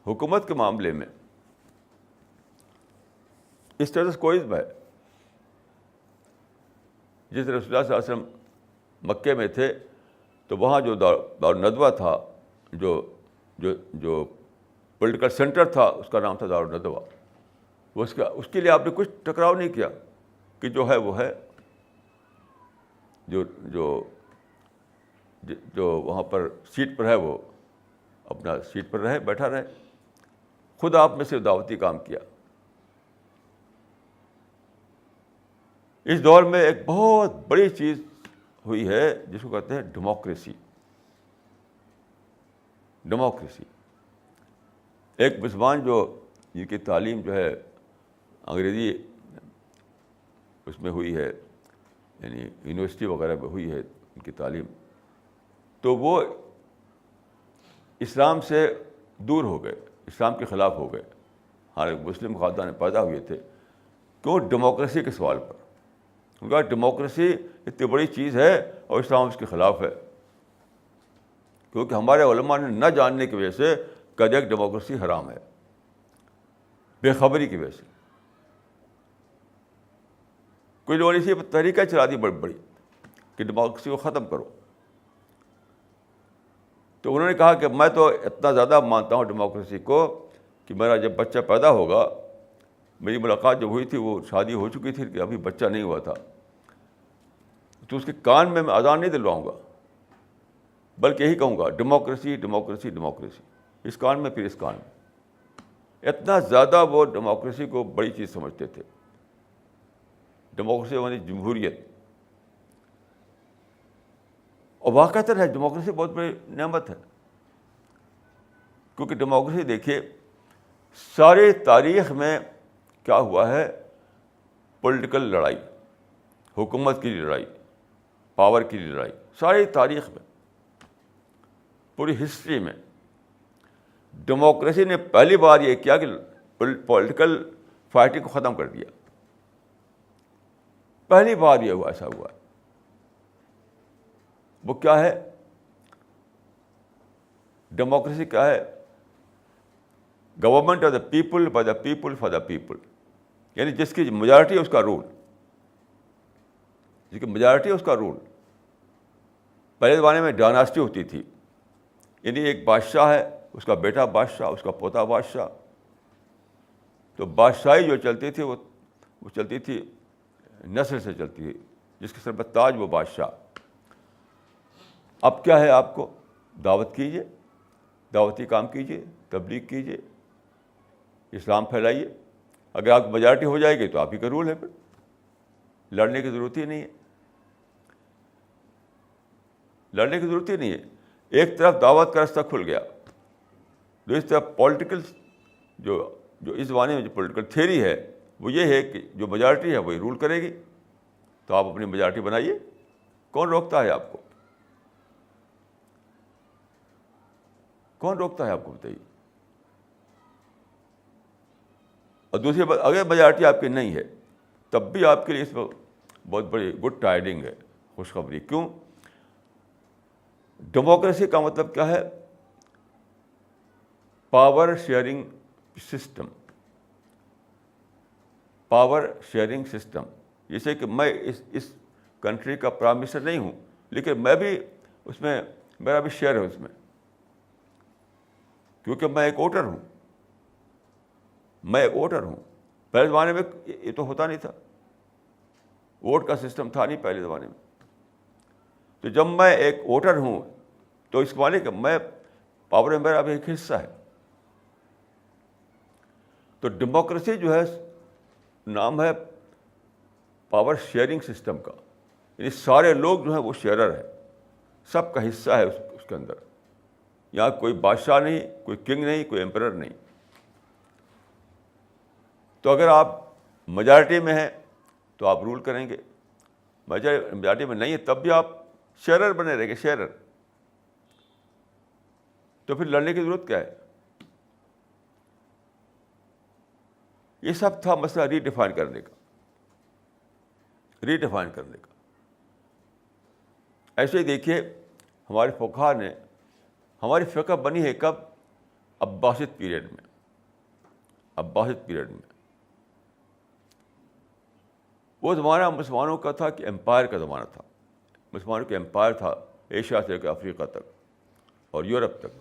Speaker 1: حکومت کے معاملے میں اسٹیٹس کوئزم ہے. جس رسول اللہ صلی اللہ علیہ وسلم مکے میں تھے تو وہاں جو دارالندوہ تھا, جو پولیٹیکل سینٹر تھا, اس کا نام تھا دارالندوہ. اس کے لیے آپ نے کچھ ٹکراؤ نہیں کیا کہ جو ہے وہ ہے, جو وہاں پر سیٹ پر ہے وہ اپنا سیٹ پر رہے, بیٹھا رہے. خود آپ میں سے دعوتی کام کیا. اس دور میں ایک بہت بڑی چیز ہوئی ہے جس کو کہتے ہیں ڈیموکریسی. ایک مسلمان جن کی تعلیم جو ہے انگریزی اس میں ہوئی ہے, یعنی یونیورسٹی وغیرہ میں ہوئی ہے ان کی تعلیم, تو وہ اسلام سے دور ہو گئے, اسلام کے خلاف ہو گئے. حالانکہ مسلم خاندان میں پیدا ہوئے تھے. کیوں؟ ڈیموکریسی کے سوال پر. ان کا ڈیموکریسی اتنی بڑی چیز ہے اور اسلام اس کے خلاف ہے, کیونکہ ہمارے علماء نے نہ جاننے کی وجہ سے کہا کہ ڈیموکریسی حرام ہے, بے خبری کی وجہ سے. کوئی لوگوں نے اسی طریقہ چلا دی بڑی کہ ڈیموکریسی کو ختم کرو. تو انہوں نے کہا کہ میں تو اتنا زیادہ مانتا ہوں ڈیموکریسی کو کہ میرا جب بچہ پیدا ہوگا, میری ملاقات جب ہوئی تھی وہ شادی ہو چکی تھی کہ ابھی بچہ نہیں ہوا تھا, تو اس کے کان میں اذان نہیں دلواؤں گا, بلکہ یہی کہوں گا ڈیموکریسی ڈیموکریسی ڈیموکریسی, اس کان میں پھر اس کان میں. اتنا زیادہ وہ ڈیموکریسی کو بڑی چیز سمجھتے تھے. ڈیموکریسی یعنی جمہوریت. اور واقعتاً ہے ڈیموکریسی بہت بڑی نعمت ہے, کیونکہ ڈیموکریسی دیکھیے ساری تاریخ میں کیا ہوا ہے, پولیٹیکل لڑائی, حکومت کی لڑائی, پاور کی لڑائی, ساری تاریخ میں, پوری ہسٹری میں ڈیموکریسی نے پہلی بار یہ کیا کہ پولیٹیکل فائٹنگ کو ختم کر دیا. پہلی بار یہ ہوا, ایسا ہوا ہے. وہ کیا ہے ڈیموکریسی؟ کیا ہے؟ Government of the people, by the people, for the people. یعنی جس کی میجارٹی ہے اس کا رول, جس کی میجارٹی ہے اس کا رول. پہلے زمانے میں ڈائناسٹی ہوتی تھی, یعنی ایک بادشاہ ہے, اس کا بیٹا بادشاہ, اس کا پوتا بادشاہ. تو بادشاہی جو چلتی تھی وہ چلتی تھی نسل سے چلتی تھی, جس کے سر پر تاج وہ بادشاہ. اب کیا ہے, آپ کو دعوت کیجیے, دعوتی کام کیجیے, تبلیغ کیجیے, اسلام پھیلائیے. اگر آپ کی میجارٹی ہو جائے گی تو آپ ہی کا رول ہے، پھر لڑنے کی ضرورت ہی نہیں ہے، لڑنے کی ضرورت ہی نہیں ہے. ایک طرف دعوت کا راستہ کھل گیا، دوسری طرف پولیٹیکل جو اس زمانے میں جو پولیٹیکل تھیوری ہے وہ یہ ہے کہ جو میجارٹی ہے وہی رول کرے گی، تو آپ اپنی میجارٹی بنائیے. کون روکتا ہے آپ کو؟ کون روکتا ہے آپ کو، بتائیے. اور دوسری بات، اگر میجارٹی آپ کی نہیں ہے تب بھی آپ کے لیے اس میں بہت بڑی گڈ ٹائڈنگ ہے، خوشخبری. کیوں؟ ڈیموکریسی کا مطلب کیا ہے؟ Power sharing system. Power sharing system, جیسے کہ میں اس کنٹری کا پرائم منسٹر نہیں ہوں، لیکن میں بھی اس میں، میرا بھی شیئر ہے اس میں، کیونکہ میں ایک ووٹر ہوں. میں ایک ووٹر ہوں. پہلے زمانے میں یہ تو ہوتا نہیں تھا، ووٹ کا سسٹم تھا نہیں پہلے زمانے میں. تو جب میں ایک ووٹر ہوں تو اس معنی کہ میں پاور میں میرا بھی ایک حصہ ہے. تو ڈیموکریسی جو ہے نام ہے پاور شیئرنگ سسٹم کا، یعنی سارے لوگ جو ہیں وہ شیئرر ہیں، سب کا حصہ ہے اس کے اندر. یہاں کوئی بادشاہ نہیں، کوئی کنگ نہیں، کوئی ایمپرر نہیں. تو اگر آپ میجارٹی میں ہیں تو آپ رول کریں گے، میجارٹی میں نہیں ہے تب بھی آپ شیئرر بنے رہیں گے، شیئرر. تو پھر لڑنے کی ضرورت کیا ہے؟ یہ سب تھا مسئلہ ری ڈیفائن کرنے کا، ری ڈیفائن کرنے کا. ایسے ہی دیکھیے ہمارے فقہا نے، ہماری فقہ بنی ہے کب؟ عباسد پیریڈ میں. عباسد پیریڈ میں وہ زمانہ مسلمانوں کا تھا کہ امپائر کا زمانہ تھا. مسلمانوں کا امپائر تھا ایشیا سے لے کر افریقہ تک اور یورپ تک.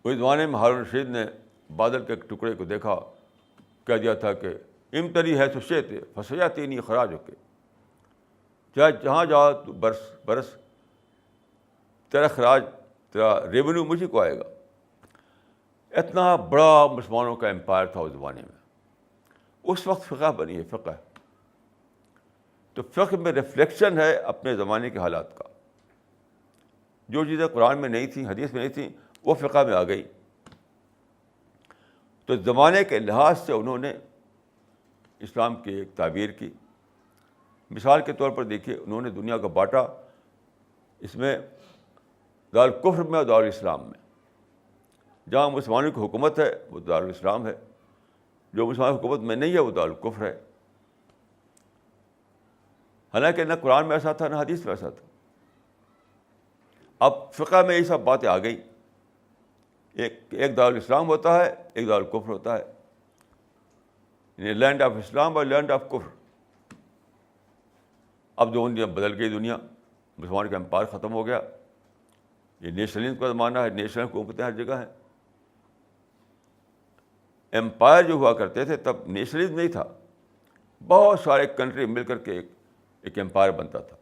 Speaker 1: اس زمانے میں ہارون رشید نے بادل کے ایک ٹکڑے کو دیکھا، کہہ دیا تھا کہ امتری ہے سشیت فسیاتی نہیں خراج ہو کے، چاہے جہاں جاؤ تو برس برس، تیرا خراج، تیرا ریونیو مجھے کو آئے گا. اتنا بڑا مسلمانوں کا امپائر تھا اس زمانے میں. اس وقت فقہ بنی ہے، فقہ. تو فقہ میں ریفلیکشن ہے اپنے زمانے کے حالات کا. جو چیزیں قرآن میں نہیں تھیں، حدیث میں نہیں تھیں، وہ فقہ میں آ گئی. تو زمانے کے لحاظ سے انہوں نے اسلام کی ایک تعبیر کی. مثال کے طور پر دیکھیے، انہوں نے دنیا کو بانٹا اس میں دارالکفر میں اور دارالاسلام میں. جہاں مسلمانوں کی حکومت ہے وہ دارالاسلام ہے، جو مسلمان حکومت میں نہیں ہے وہ دارالکفر ہے. حالانکہ نہ قرآن میں ایسا تھا نہ حدیث میں ایسا تھا. اب فقہ میں یہ سب باتیں آ گئی. ایک دارالاسلام ہوتا ہے، ایک دارالکفر ہوتا ہے، یعنی لینڈ آف اسلام اور لینڈ آف کفر. اب دنیا بدل گئی، دنیا مسلمان کا امپائر ختم ہو گیا. یہ نیشنلزم کا زمانہ ہے، نیشنل حکومتیں ہر جگہ ہیں. امپائر جو ہوا کرتے تھے تب نیشنلزم نہیں تھا، بہت سارے کنٹری مل کر کے ایک امپائر بنتا تھا.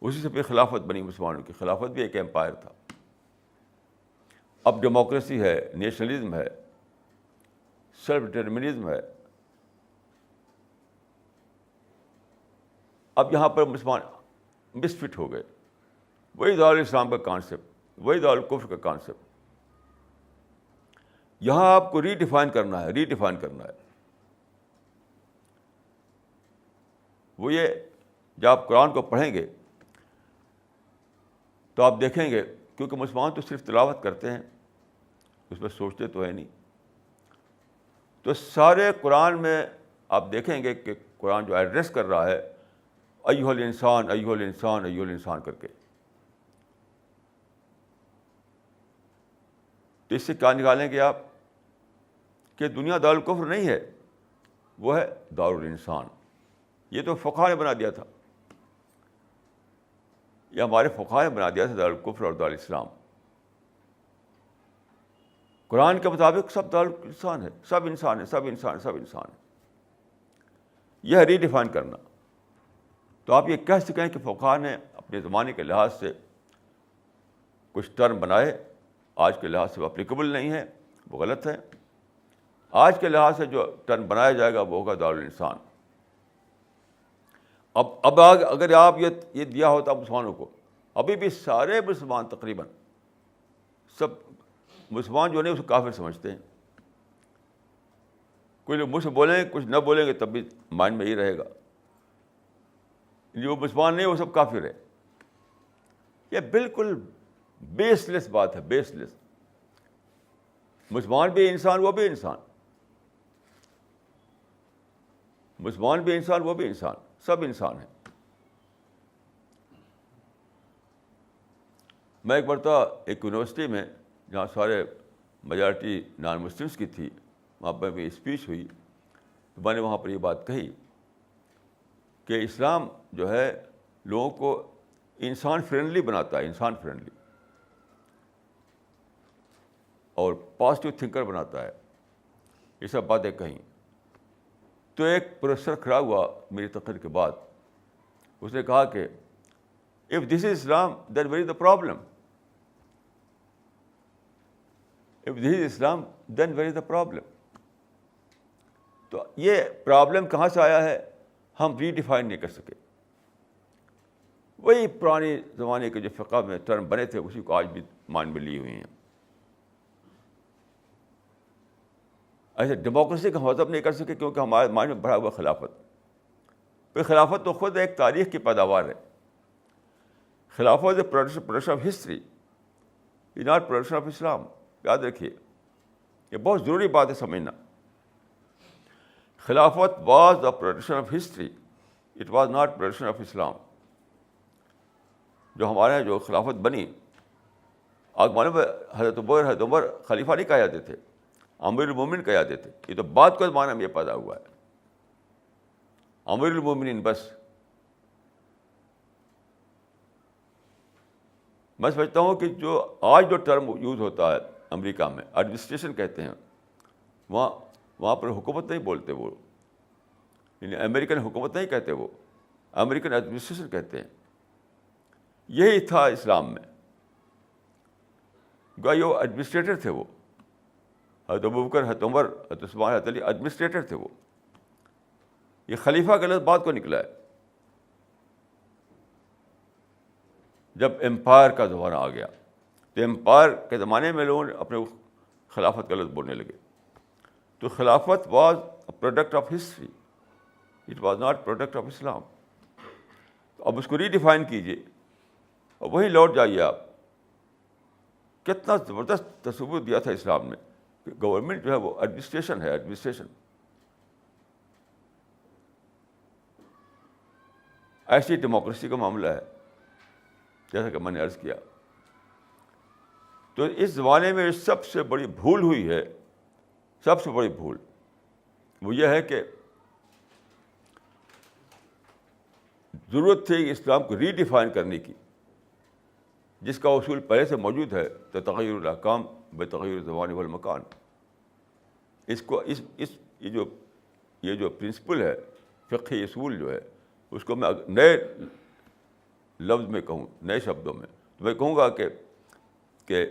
Speaker 1: اسی سے پھر خلافت بنی، مسلمانوں کی خلافت بھی ایک امپائر تھا. اب ڈیموکریسی ہے، نیشنلزم ہے، سیلف ڈٹرمنزم ہے. اب یہاں پر مسلمان مس فٹ ہو گئے. وہی دارالاسلام کا کانسیپٹ، وہی دارالکفر کا کانسیپٹ. یہاں آپ کو ری ڈیفائن کرنا ہے، ری ڈیفائن کرنا ہے. وہ یہ، جب آپ قرآن کو پڑھیں گے تو آپ دیکھیں گے، کیونکہ مسلمان تو صرف تلاوت کرتے ہیں، اس میں سوچتے تو ہے نہیں. تو سارے قرآن میں آپ دیکھیں گے کہ قرآن جو ایڈریس کر رہا ہے ایھا الانسان ایھا الانسان ایھا الانسان کر کے. تو اس سے کیا نکالیں گے آپ؟ کہ دنیا دارالکفر نہیں ہے، وہ ہے دارالانسان. یہ تو فقہا نے بنا دیا تھا، یہ ہمارے فقہا نے بنا دیا تھا دارالکفر اور دارالاسلام. قرآن کے مطابق سب دارالانسان ہے، سب انسان ہے، سب انسان ہے، سب انسان ہے. یہ ہے ری ڈیفائن کرنا. تو آپ یہ کہہ سکیں کہ فقہا نے اپنے زمانے کے لحاظ سے کچھ ٹرم بنائے، آج کے لحاظ سے وہ اپلیکیبل نہیں ہے، وہ غلط ہے. آج کے لحاظ سے جو ٹرم بنایا جائے گا وہ ہوگا دارالانسان. اب اگر آپ یہ دیا ہوتا مسلمانوں کو, ابھی بھی سارے مسلمان تقریباً سب مسلمان جو نہیں اس کو کافر سمجھتے ہیں. کوئی لوگ مجھ سے بولیں گے, کچھ نہ بولیں گے, تب بھی مائنڈ میں یہ رہے گا جو مسلمان نہیں وہ سب کافر ہے. یہ بالکل بیس لیس بات ہے, بیس لیس. مسلمان بھی انسان وہ بھی انسان, مسلمان بھی انسان وہ بھی انسان, سب انسان ہیں. میں ایک مرتبہ ایک یونیورسٹی میں جہاں سارے میجارٹی نان مسلمس کی تھی, وہاں پہ میری اسپیچ ہوئی, تو میں نے وہاں پر یہ بات کہی کہ اسلام جو ہے لوگوں کو انسان فرینڈلی بناتا ہے, انسان فرینڈلی, اور پازیٹیو تھنکر بناتا ہے. یہ سب باتیں کہیں تو ایک پروفیسر کھڑا ہوا میری تقریر کے بعد, اس نے کہا کہ if this is Islam then where is the problem, if this is Islam then where is the problem. تو یہ پرابلم کہاں سے آیا ہے, ہم ری ڈیفائن نہیں کر سکے. وہی پرانے زمانے کے جو فقہ میں ٹرم بنے تھے اسی کو آج بھی مان میں لی ہوئی ہیں. ایسے ڈیموکریسی کا مطلب نہیں کر سکے کیونکہ ہمارے مائنڈ میں بڑھا ہوا خلافت. پھر خلافت تو خود ایک تاریخ کی پیداوار ہے. خلافت is production of history, is not production of Islam. یاد رکھیے, یہ بہت ضروری بات ہے سمجھنا. خلافت was the production of history, it was not production of Islam. جو ہمارے یہاں جو خلافت بنی, آج مانے میں حضرت عمر خلیفہ نہیں کہا جاتے تھے, امیر المومنین کہا جاتے تھے. یہ تو بعد کے زمانے میں یہ پیدا ہوا ہے, امیر المومنین بس. میں سمجھتا ہوں کہ جو آج جو ٹرم یوز ہوتا ہے امریکہ میں, ایڈمنسٹریشن کہتے ہیں, وہاں پر حکومت نہیں بولتے وہ, یعنی امریکن حکومت نہیں کہتے وہ, امریکن ایڈمنسٹریشن کہتے ہیں. یہی تھا اسلام میں. گویا وہ ایڈمنسٹریٹر تھے, وہ حضرت ابوبکر, حضرت عمر, حضرت عثمان, حضرت علی ایڈمنسٹریٹر تھے وہ. یہ خلیفہ کا لفظ بعد کو نکلا ہے جب امپائر کا زمانہ آ گیا. تو امپائر کے زمانے میں لوگوں نے اپنے خلافت کا لفظ بولنے لگے. تو خلافت was a product of history, it was not product of Islam. تو اب اس کو ری ڈیفائن کیجیے اور وہیں لوٹ جائیے آپ. کتنا زبردست تصور دیا تھا اسلام نے کہ گورنمنٹ جو ہے وہ ایڈمنسٹریشن ہے, ایڈمنسٹریشن. ایسی ڈیموکریسی کا معاملہ ہے جیسا کہ میں نے عرض کیا. تو اس زمانے میں سب سے بڑی بھول ہوئی ہے, سب سے بڑی بھول وہ یہ ہے کہ ضرورت تھی اسلام کو ری ڈیفائن کرنے کی, جس کا اصول پہلے سے موجود ہے, تو تغیر الاحکام بتغیر الزمان والمکان. اس کو یہ جو پرنسپل ہے, فقہی اصول جو ہے, اس کو میں نئے لفظ میں کہوں, نئے شبدوں میں, تو میں کہوں گا کہ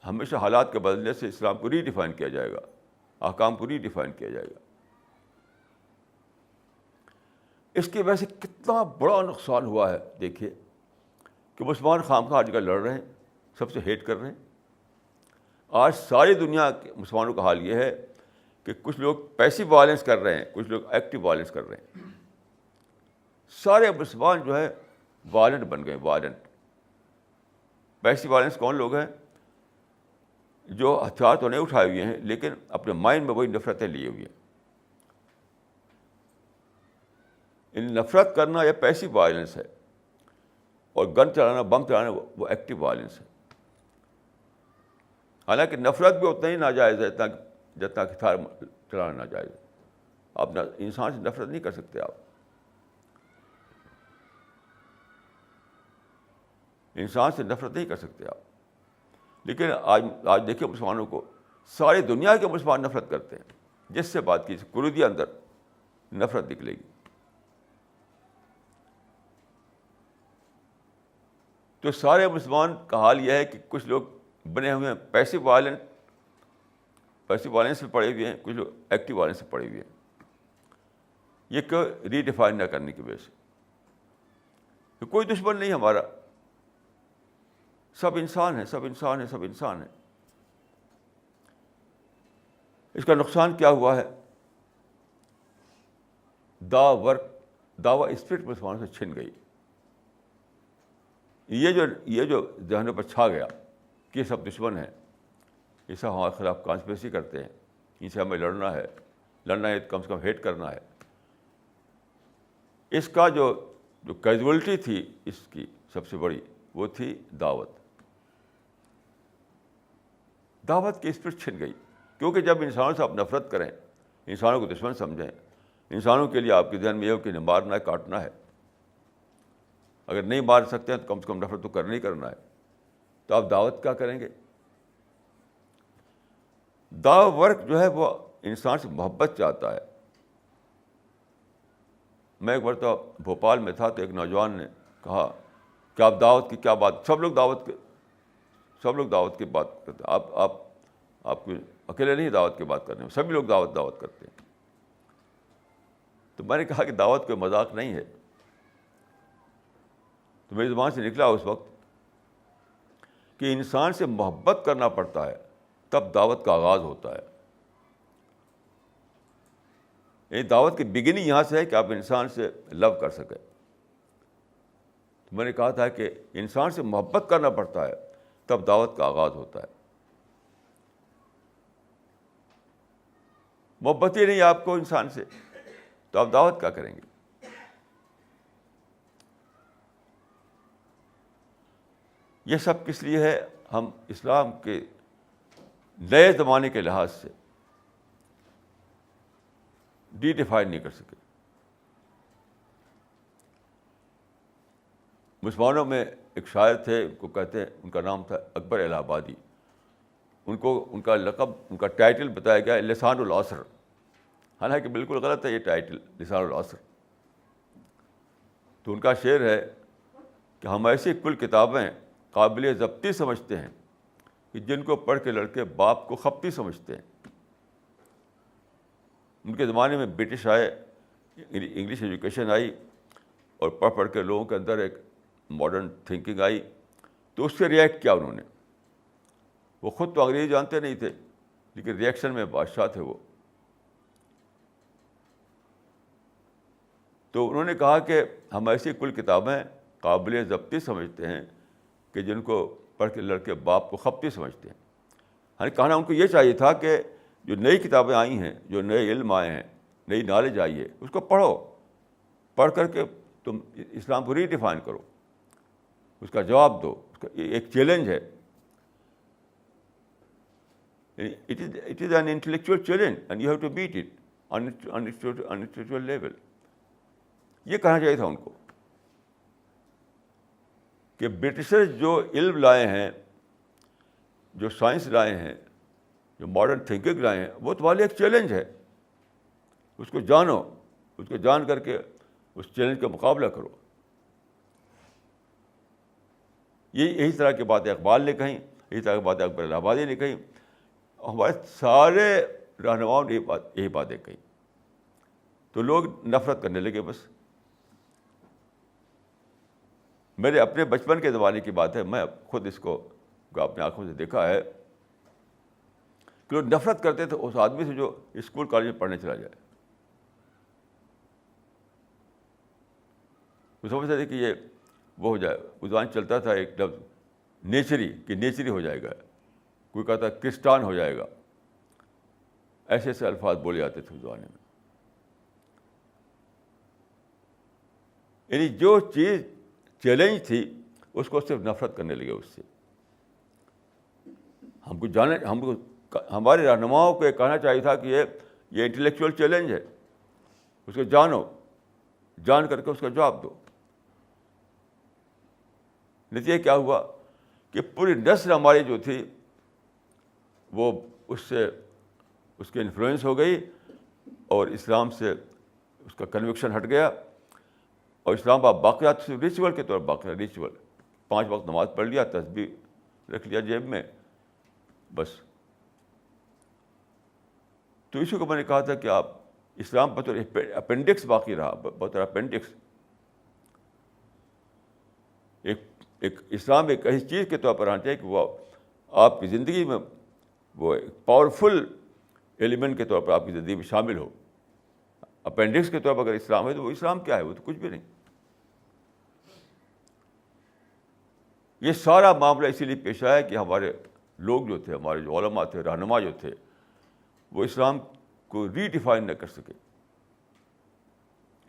Speaker 1: ہمیشہ حالات کے بدلنے سے اسلام کو ری ڈیفائن کیا جائے گا, احکام کو ری ڈیفائن کیا جائے گا. اس کی وجہ سے کتنا بڑا نقصان ہوا ہے دیکھیے کہ مسلمان خواہ آج کل لڑ رہے ہیں, سب سے ہیٹ کر رہے ہیں. آج ساری دنیا کے مسلمانوں کا حال یہ ہے کہ کچھ لوگ پیسیو وائلنس کر رہے ہیں, کچھ لوگ ایکٹیو وائلنس کر رہے ہیں. سارے مسلمان جو ہے وائلنٹ بن گئے, وائلنٹ. پیسیو وائلنس کون لوگ ہیں؟ جو ہتھیار تو نہیں اٹھائے ہوئے ہیں لیکن اپنے مائنڈ میں وہی نفرتیں لیے ہوئی ہیں. ان نفرت کرنا یہ پیسیو وائلنس ہے, اور گن چلانا, بم چلانا وہ ایکٹیو وائلنس ہے. حالانکہ نفرت بھی اتنا ہی ناجائز ہے جتنا کہ ہتھیار چلانا ناجائز ہے. آپ انسان سے نفرت نہیں کر سکتے, آپ انسان سے نفرت نہیں کر سکتے آپ. لیکن آج دیکھیے مسلمانوں کو, ساری دنیا کے مسلمان نفرت کرتے ہیں. جس سے بات کی قلوبی اندر نفرت نکلے گی. تو سارے مسلمان کا حال یہ ہے کہ کچھ لوگ بنے ہوئے ہیں پیسو وائلنٹ, پیسو وائلنس میں پڑے ہوئے ہیں, کچھ لوگ ایکٹیو وائلنس میں پڑے ہوئے ہیں. یہ کہ ری ڈیفائن نہ کرنے کی وجہ سے کہ کوئی دشمن نہیں ہمارا, سب انسان ہیں, سب انسان ہیں, سب انسان ہیں. اس کا نقصان کیا ہوا ہے؟ دعویٰ اسپرٹ مسلمانوں سے چھن گئی. یہ جو ذہنوں پر چھا گیا کہ یہ سب دشمن ہیں, یہ سب ہمارے خلاف کانسپریسی کرتے ہیں, ان سے ہمیں لڑنا ہے کم سے کم ہیٹ کرنا ہے. اس کا جو کیجولیٹی تھی اس کی سب سے بڑی, وہ تھی دعوت کی اسپرٹ چھن گئی. کیونکہ جب انسانوں سے آپ نفرت کریں, انسانوں کو دشمن سمجھیں, انسانوں کے لیے آپ کے ذہن میں یہ ہو کہ انہیں مارنا ہے, کاٹنا ہے, اگر نہیں مار سکتے ہیں تو کم سے کم نفرت تو کرنا ہی کرنا ہے, تو آپ دعوت کیا کریں گے؟ دعوت ورک جو ہے وہ انسان سے محبت چاہتا ہے. میں ایک مرتبہ بھوپال میں تھا تو ایک نوجوان نے کہا کہ آپ دعوت کی کیا بات, سب لوگ دعوت کی بات کرتے ہیں, آپ کو اکیلے نہیں دعوت کی بات کرنے میں, سبھی لوگ دعوت کرتے ہیں. تو میں نے کہا کہ دعوت کوئی مذاق نہیں ہے. تو میری زبان سے نکلا اس وقت کہ انسان سے محبت کرنا پڑتا ہے تب دعوت کا آغاز ہوتا ہے. یعنی دعوت کی بگننگ یہاں سے ہے کہ آپ انسان سے لو کر سکیں. تو میں نے کہا تھا کہ انسان سے محبت کرنا پڑتا ہے تب دعوت کا آغاز ہوتا ہے. محبت ہی نہیں آپ کو انسان سے, تو آپ دعوت کیا کریں گے؟ یہ سب کس لیے ہے؟ ہم اسلام کے نئے زمانے کے لحاظ سے ڈی ڈیفائن نہیں کر سکے. مسلمانوں میں ایک شاعر تھے, ان کو کہتے ہیں, ان کا نام تھا اکبر الہ آبادی. ان کا لقب, ان کا ٹائٹل بتایا گیا لسان العصر, حالانکہ بالکل غلط ہے یہ ٹائٹل لسان العصر. تو ان کا شعر ہے کہ ہم ایسی کل کتابیں قابل ضبطی سمجھتے ہیں کہ جن کو پڑھ کے لڑکے باپ کو خپتی سمجھتے ہیں. ان کے زمانے میں برٹش آئے, انگلش ایجوکیشن آئی, اور پڑھ کے لوگوں کے اندر ایک ماڈرن تھنکنگ آئی. تو اس سے ریئیکٹ کیا انہوں نے؟ وہ خود تو انگریزی جانتے نہیں تھے, لیکن ریئیکشن میں بادشاہ تھے وہ. تو انہوں نے کہا کہ ہم ایسی کل کتابیں قابل ضبطی سمجھتے ہیں کہ جن کو پڑھ کے لڑکے باپ کو خپتی سمجھتے ہیں. یعنی کہنا ان کو یہ چاہیے تھا کہ جو نئی کتابیں آئی ہیں, جو نئے علم آئے ہیں, نئی نالج آئی ہے, اس کو پڑھو, پڑھ کر کے تم اسلام کو ری ڈیفائن کرو, اس کا جواب دو. اس کا ایک چیلنج ہے, it is an intellectual challenge and you have to beat it on intellectual level. یہ کہنا چاہیے تھا ان کو کہ برٹشرز جو علم لائے ہیں, جو سائنس لائے ہیں, جو ماڈرن تھنکنگ لائے ہیں, وہ تمہارے لیے ایک چیلنج ہے. اس کو جانو, اس کو جان کر کے اس چیلنج کا مقابلہ کرو. یہی طرح کی باتیں اقبال نے کہیں, یہی طرح کی باتیں اکبر الہ آبادی نے کہیں, ہمارے سارے رہنماؤں نے یہی باتیں کہیں. تو لوگ نفرت کرنے لگے. بس میرے اپنے بچپن کے زمانے کی بات ہے, میں خود اس کو اپنے آنکھوں سے دیکھا ہے کہ لوگ نفرت کرتے تھے اس آدمی سے جو اسکول کالج میں پڑھنے چلا جائے. وہ سمجھتے تھے کہ یہ وہ ہو جائے. زبان چلتا تھا ایک لفظ نیچری ہو جائے گا, کوئی کہتا کرسٹان ہو جائے گا. ایسے ایسے الفاظ بولے جاتے تھے اس زمانے میں. یعنی جو چیز چیلنج تھی اس کو صرف نفرت کرنے لگے اس سے. ہمارے رہنماؤں کو یہ کہنا چاہیے تھا کہ یہ انٹلیکچوئل چیلنج ہے, اس کو جانو, جان کر کے اس کا جواب دو. نتیجہ کیا ہوا کہ پوری نسل ہماری جو تھی وہ اس کے انفلوئنس ہو گئی, اور اسلام سے اس کا کنوکشن ہٹ گیا. اور اسلام آپ باقیات ریچول کے طور پر باقی ریچول, 5 وقت نماز پڑھ لیا, تسبیح رکھ لیا جیب میں, بس تو اسی کو میں نے کہا تھا کہ آپ اسلام بطور اپینڈکس باقی رہا, بطور اپینڈکس. ایک اسلام ایک ایسی چیز کے طور پر آنا چاہیے کہ وہ آپ کی زندگی میں وہ ایک پاورفل ایلیمنٹ کے طور پر آپ کی زندگی میں شامل ہو. اپینڈکس کے طور پر اگر اسلام ہے تو وہ اسلام کیا ہے؟ وہ تو کچھ بھی نہیں. یہ سارا معاملہ اسی لیے پیش آیا کہ ہمارے لوگ جو تھے, ہمارے جو علماء تھے, رہنما جو تھے, وہ اسلام کو ری ڈیفائن نہ کر سکے.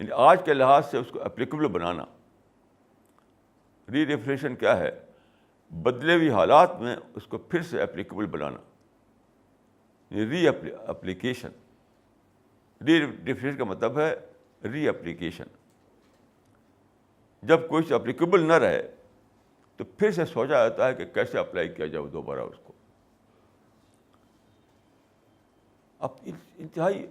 Speaker 1: یعنی آج کے لحاظ سے اس کو اپلیکیبل بنانا. ری ڈیفینیشن کیا ہے؟ بدلے ہوئی حالات میں اس کو پھر سے اپلیکیبل بنانا. ری اپلیکیشن. ری ڈیفینیشن کا مطلب ہے ری اپلیکیشن. جب کوئی چیز اپلیکیبل نہ رہے تو پھر سے سوچا جاتا ہے کہ کیسے اپلائی کیا جائے دوبارہ اس کو. اب انتہائی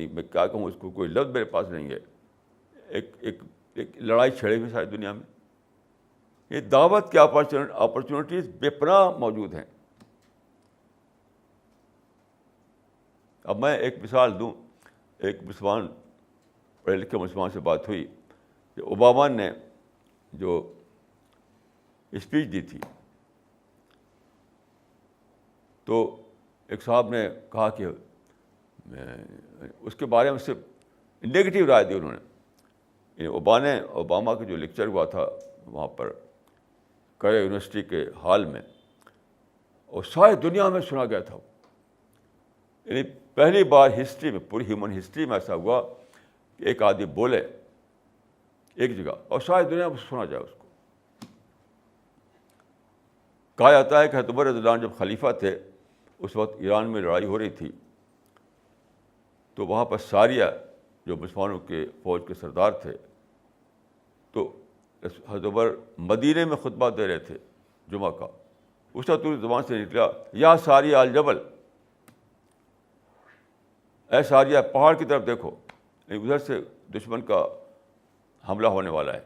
Speaker 1: میں کیا کہوں, اس کو کوئی لفظ میرے پاس نہیں ہے. ایک لڑائی چھڑے ہوئی ساری دنیا میں. یہ دعوت کی اپرچونیٹیز بے پناہ موجود ہیں. اب میں ایک مثال دوں. ایک مسلمان, پڑھے لکھے مسلمان سے بات ہوئی کہ اوباما نے جو اسپیچ دی تھی تو ایک صاحب نے کہا کہ اس کے بارے میں صرف نگیٹو رائے دی انہوں نے. یعنی اوباما کا جو لیکچر ہوا تھا وہاں پر کیرو یونیورسٹی کے ہال میں, اور ساری دنیا میں سنا گیا تھا. یعنی پہلی بار ہسٹری میں, پوری ہیومن ہسٹری میں ایسا ہوا کہ ایک آدمی بولے ایک جگہ اور ساری دنیا میں سنا جائے اس کو. کہا جاتا ہے کہ حضرت عمر رضی اللہ عنہ جب خلیفہ تھے اس وقت ایران میں لڑائی ہو رہی تھی, تو وہاں پر ساریہ جو مسلمانوں کے فوج کے سردار تھے, تو حضرت عمر مدینے میں خطبہ دے رہے تھے جمعہ کا. اس وقت ان کی زبان سے نکلا, یا ساریہ الجبل, اے ساریہ پہاڑ کی طرف دیکھو, ادھر سے دشمن کا حملہ ہونے والا ہے.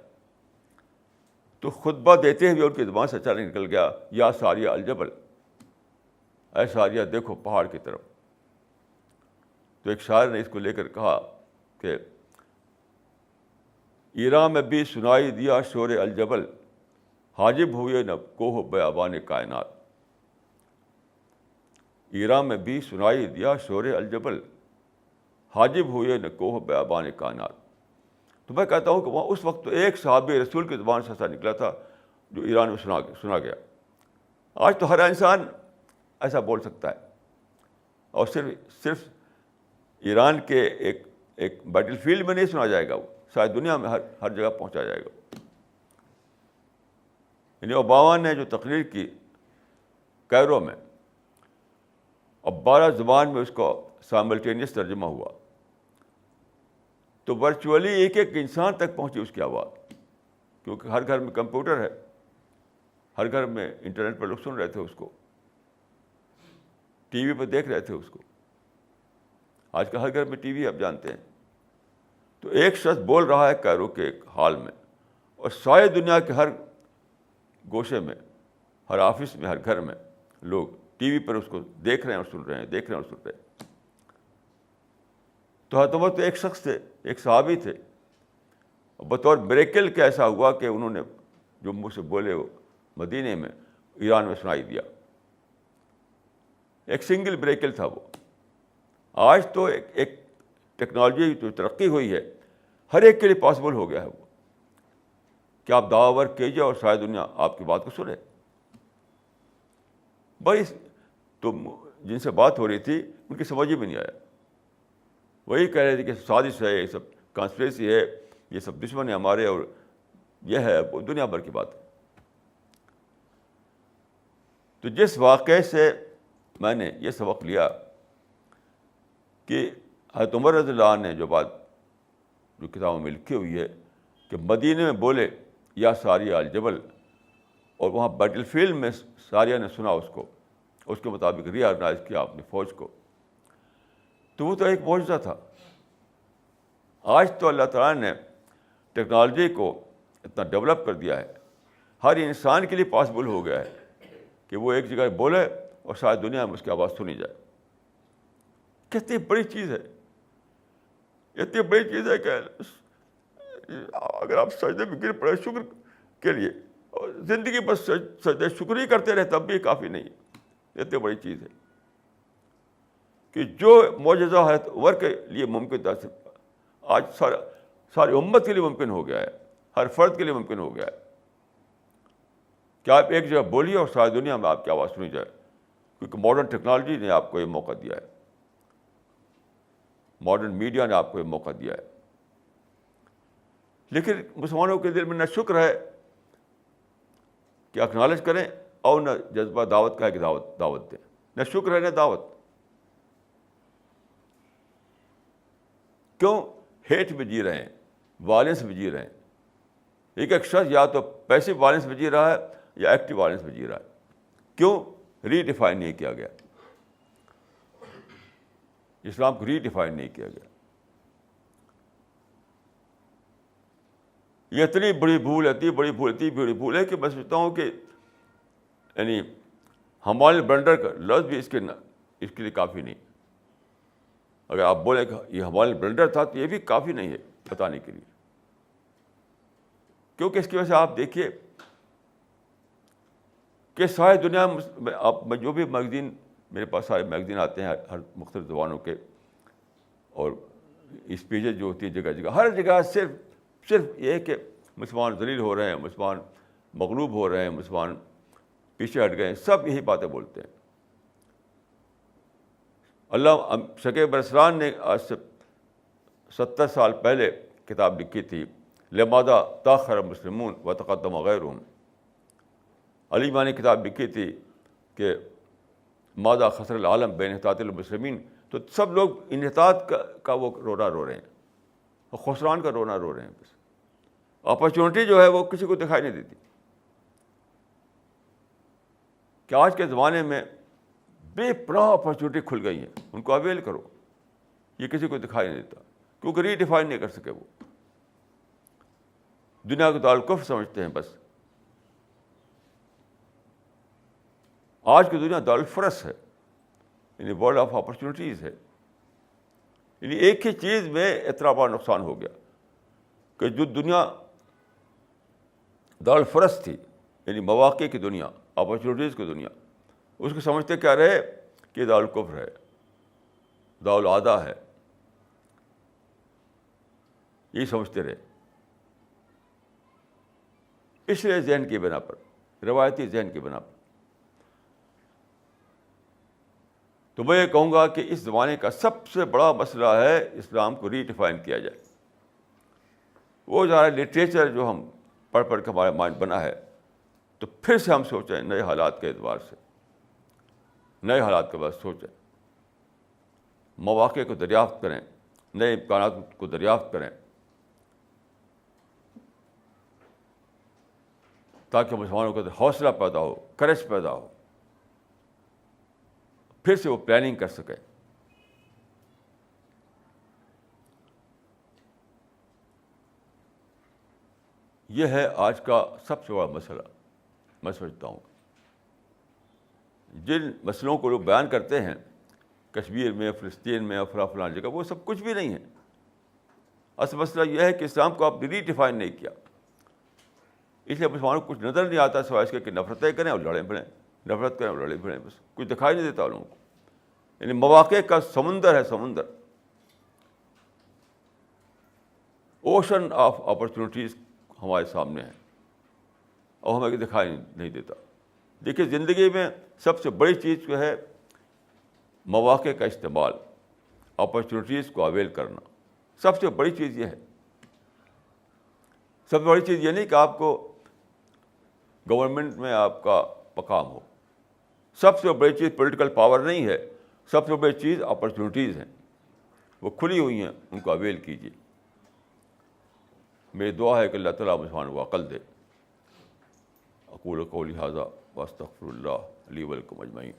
Speaker 1: تو خطبہ دیتے ہوئے ان کی زبان سے اچانک نکل گیا, یا ساریہ الجبل, اے ساریہ دیکھو پہاڑ کی طرف. تو ایک شاعر نے اس کو لے کر کہا کہ ایران میں بھی سنائی دیا شور الجبل, حاجب ہوئے نہ کوہ بیابان کائنات. ایران میں بھی سنائی دیا شور الجبل, حاجب ہوئے نہ کوہ بیابان کائنات. تو میں کہتا ہوں کہ وہاں اس وقت تو ایک صحابی رسول کی زبان سے ایسا نکلا تھا جو ایران میں سنا گیا. آج تو ہر انسان ایسا بول سکتا ہے, اور صرف ایران کے ایک بیٹل فیلڈ میں نہیں سنا جائے گا, وہ شاید دنیا میں ہر جگہ پہنچا جائے گا. یعنی اوباما نے جو تقریر کی کیرو میں, اب 12 زبان میں اس کو سائملٹینیس ترجمہ ہوا, تو ورچولی ایک انسان تک پہنچی اس کی آواز, کیونکہ ہر گھر میں کمپیوٹر ہے, ہر گھر میں انٹرنیٹ پر لوگ سن رہے تھے اس کو, ٹی وی پہ دیکھ رہے تھے اس کو. آج کل ہر گھر میں ٹی وی آپ جانتے ہیں. تو ایک شخص بول رہا ہے کیرو کے ایک ہال میں, اور ساری دنیا کے ہر گوشے میں, ہر آفس میں, ہر گھر میں لوگ ٹی وی پر اس کو دیکھ رہے ہیں اور سن رہے ہیں, دیکھ رہے ہیں اور سن رہے ہیں. تو حضرت عمر تو ایک شخص تھے, ایک صحابی تھے. بطور میریکل کا ایسا ہوا کہ انہوں نے جو منہ سے بولے وہ مدینے میں ایران میں سنائی دیا. ایک سنگل میریکل تھا وہ. آج تو ایک ٹیکنالوجی جو ترقی ہوئی ہے ہر ایک کے لیے پاسبل ہو گیا ہے وہ, کہ آپ دعوی کیجیے اور شاید دنیا آپ کی بات کو سنے. بھائی تو جن سے بات ہو رہی تھی ان کی سمجھ میں نہیں آیا, وہی کہہ رہے تھے کہ سازش ہے, یہ سب کانسپریسی ہے, یہ سب دشمن ہیں ہمارے, اور یہ ہے وہ دنیا بھر کی بات ہے. تو جس واقعے سے میں نے یہ سبق لیا کہ حضرت عمر رضی اللہ عنہ نے جو بات جو کتابوں میں لکھی ہوئی ہے کہ مدینے میں بولے یا ساریہ الجبل, اور وہاں بیٹل فیلڈ میں ساریہ نے سنا اس کو, اس کے مطابق ری آرگنائز کیا اپنی فوج کو, تو وہ تو ایک معجزہ تھا. آج تو اللہ تعالیٰ نے ٹیکنالوجی کو اتنا ڈیولپ کر دیا ہے, ہر انسان کے لیے پاسبل ہو گیا ہے کہ وہ ایک جگہ بولے اور شاید دنیا میں اس کی آواز سنی جائے. کتنی بڑی چیز ہے, اتنی بڑی چیز ہے کہ اگر آپ سجدے میں گر پڑے شکر کے لیے, اور زندگی بس سجدے شکر ہی کرتے رہے تب بھی کافی نہیں. اتنی بڑی چیز ہے کہ جو معجزہ ہے ور کے لیے ممکن تھا, آج ساری امت کے لیے ممکن ہو گیا ہے, ہر فرد کے لیے ممکن ہو گیا ہے کہ آپ ایک جگہ بولیے اور ساری دنیا میں آپ کی آواز سنی جائے, کیونکہ ماڈرن ٹیکنالوجی نے آپ کو یہ موقع دیا ہے, ماڈرن میڈیا نے آپ کو یہ موقع دیا ہے. لیکن مسلمانوں کے دل میں نہ شکر ہے کہ اکنالج کریں اور نہ جذبہ دعوت کا ہے کہ دعوت دیں, نہ شکر ہے نہ دعوت. کیوں؟ ہیٹ میں جی رہے ہیں, وائلنس میں جی رہے ہیں. ایک شخص یا تو پیسو وائلنس میں جی رہا ہے یا ایکٹیو وائلنس میں جی رہا ہے. کیوں؟ ری ڈیفائن نہیں کیا گیا, اسلام کو ری ڈیفائن نہیں کیا گیا. یہ اتنی بڑی بھول ہے کہ میں سمجھتا ہوں کہ یعنی ہمارے بلنڈر کا لفظ بھی اس کے لیے کافی نہیں. اگر آپ بولیں کہ یہ ہمارے بلنڈر تھا تو یہ بھی کافی نہیں ہے بتانے کے لیے, کیونکہ اس کی وجہ سے آپ دیکھیے کہ ساری دنیا میں جو بھی میگزین, میرے پاس سارے میگزین آتے ہیں ہر مختلف زبانوں کے, اور اسپیچز جو ہوتی ہے جگہ جگہ, ہر جگہ صرف یہ کہ مسلمان ذلیل ہو رہے ہیں, مسلمان مغلوب ہو رہے ہیں, مسلمان پیچھے ہٹ گئے ہیں, سب یہی باتیں بولتے ہیں. اللہ شکیب برسلان نے آج سے 70 سال پہلے کتاب لکھی تھی, لماذا تاخر المسلمون وتقدم غیرهم. علی ماں نے کتاب لکھی تھی کہ ماذا خسر العالم بین انحطاط المسلمین. تو سب لوگ انحطاط کا وہ رونا رو رہے ہیں, اور خسران کا رونا رو رہے ہیں. بس اپرچونٹی جو ہے وہ کسی کو دکھائی نہیں دیتی. کہ آج کے زمانے میں بے پناہ اپرچونٹی کھل گئی ہیں, ان کو اویل کرو. یہ کسی کو دکھائی نہیں دیتا کیونکہ ری ڈیفائن نہیں کر سکے. وہ دنیا کو دارالکفر سمجھتے ہیں. بس آج کی دنیا دارالفرس ہے, یعنی ورلڈ آف اپرچونیٹیز ہے. یعنی ایک ہی چیز میں اتنا بڑا نقصان ہو گیا کہ جو دنیا دارالفرس تھی, یعنی مواقع کی دنیا, اپرچونیٹیز کی دنیا, اس کو سمجھتے کیا رہے کہ دارالکفر ہے, دارالعادہ ہے, یہی سمجھتے رہے. پچھلے ذہن کی بنا پر, روایتی ذہن کی بنا پر. تو میں یہ کہوں گا کہ اس زمانے کا سب سے بڑا مسئلہ ہے اسلام کو ری ڈیفائن کیا جائے. وہ جو ہے لٹریچر جو ہم پڑھ کے ہمارا مائنڈ بنا ہے, تو پھر سے ہم سوچیں نئے حالات کے اعتبار سے, نئے حالات کے بعد سوچیں, مواقع کو دریافت کریں, نئے امکانات کو دریافت کریں, تاکہ مسلمانوں کا حوصلہ پیدا ہو, کرج پیدا ہو, پھر سے وہ پلاننگ کر سکے. یہ ہے آج کا سب سے بڑا مسئلہ. میں سمجھتا ہوں جن مسئلوں کو لوگ بیان کرتے ہیں کشمیر میں, فلسطین میں, فلاں جگہ, وہ سب کچھ بھی نہیں ہے. اصل مسئلہ یہ ہے کہ اسلام کو آپ نے ری ڈیفائن نہیں کیا, اس لیے مسلمانوں کو کچھ نظر نہیں آتا سوائے اس کے کہ نفرتیں کریں اور لڑیں بھڑیں, نفرت کریں اور لڑیں بھڑیں, بس کچھ دکھائی نہیں دیتا ان لوگوں کو. یعنی مواقع کا سمندر ہے, سمندر, اوشن آف اپرچونیٹیز ہمارے سامنے ہے, اور ہمیں دکھائی نہیں دیتا. دیکھیے زندگی میں سب سے بڑی چیز جو ہے مواقع کا استعمال, اپرچونیٹیز کو اویل کرنا. سب سے بڑی چیز یہ ہے. سب سے بڑی چیز یہ نہیں کہ آپ کو گورنمنٹ میں آپ کا مقام ہو. سب سے بڑی چیز پولیٹیکل پاور نہیں ہے, سب سے بڑی چیز اپرچونیٹیز ہیں, وہ کھلی ہوئی ہیں, ان کو اویل کیجیے. میری دعا ہے کہ اللہ تعالیٰ مسلمانوں کو عقل دے. اقول قولی ھذا واستغفر اللہ لی ولکم اجمعین.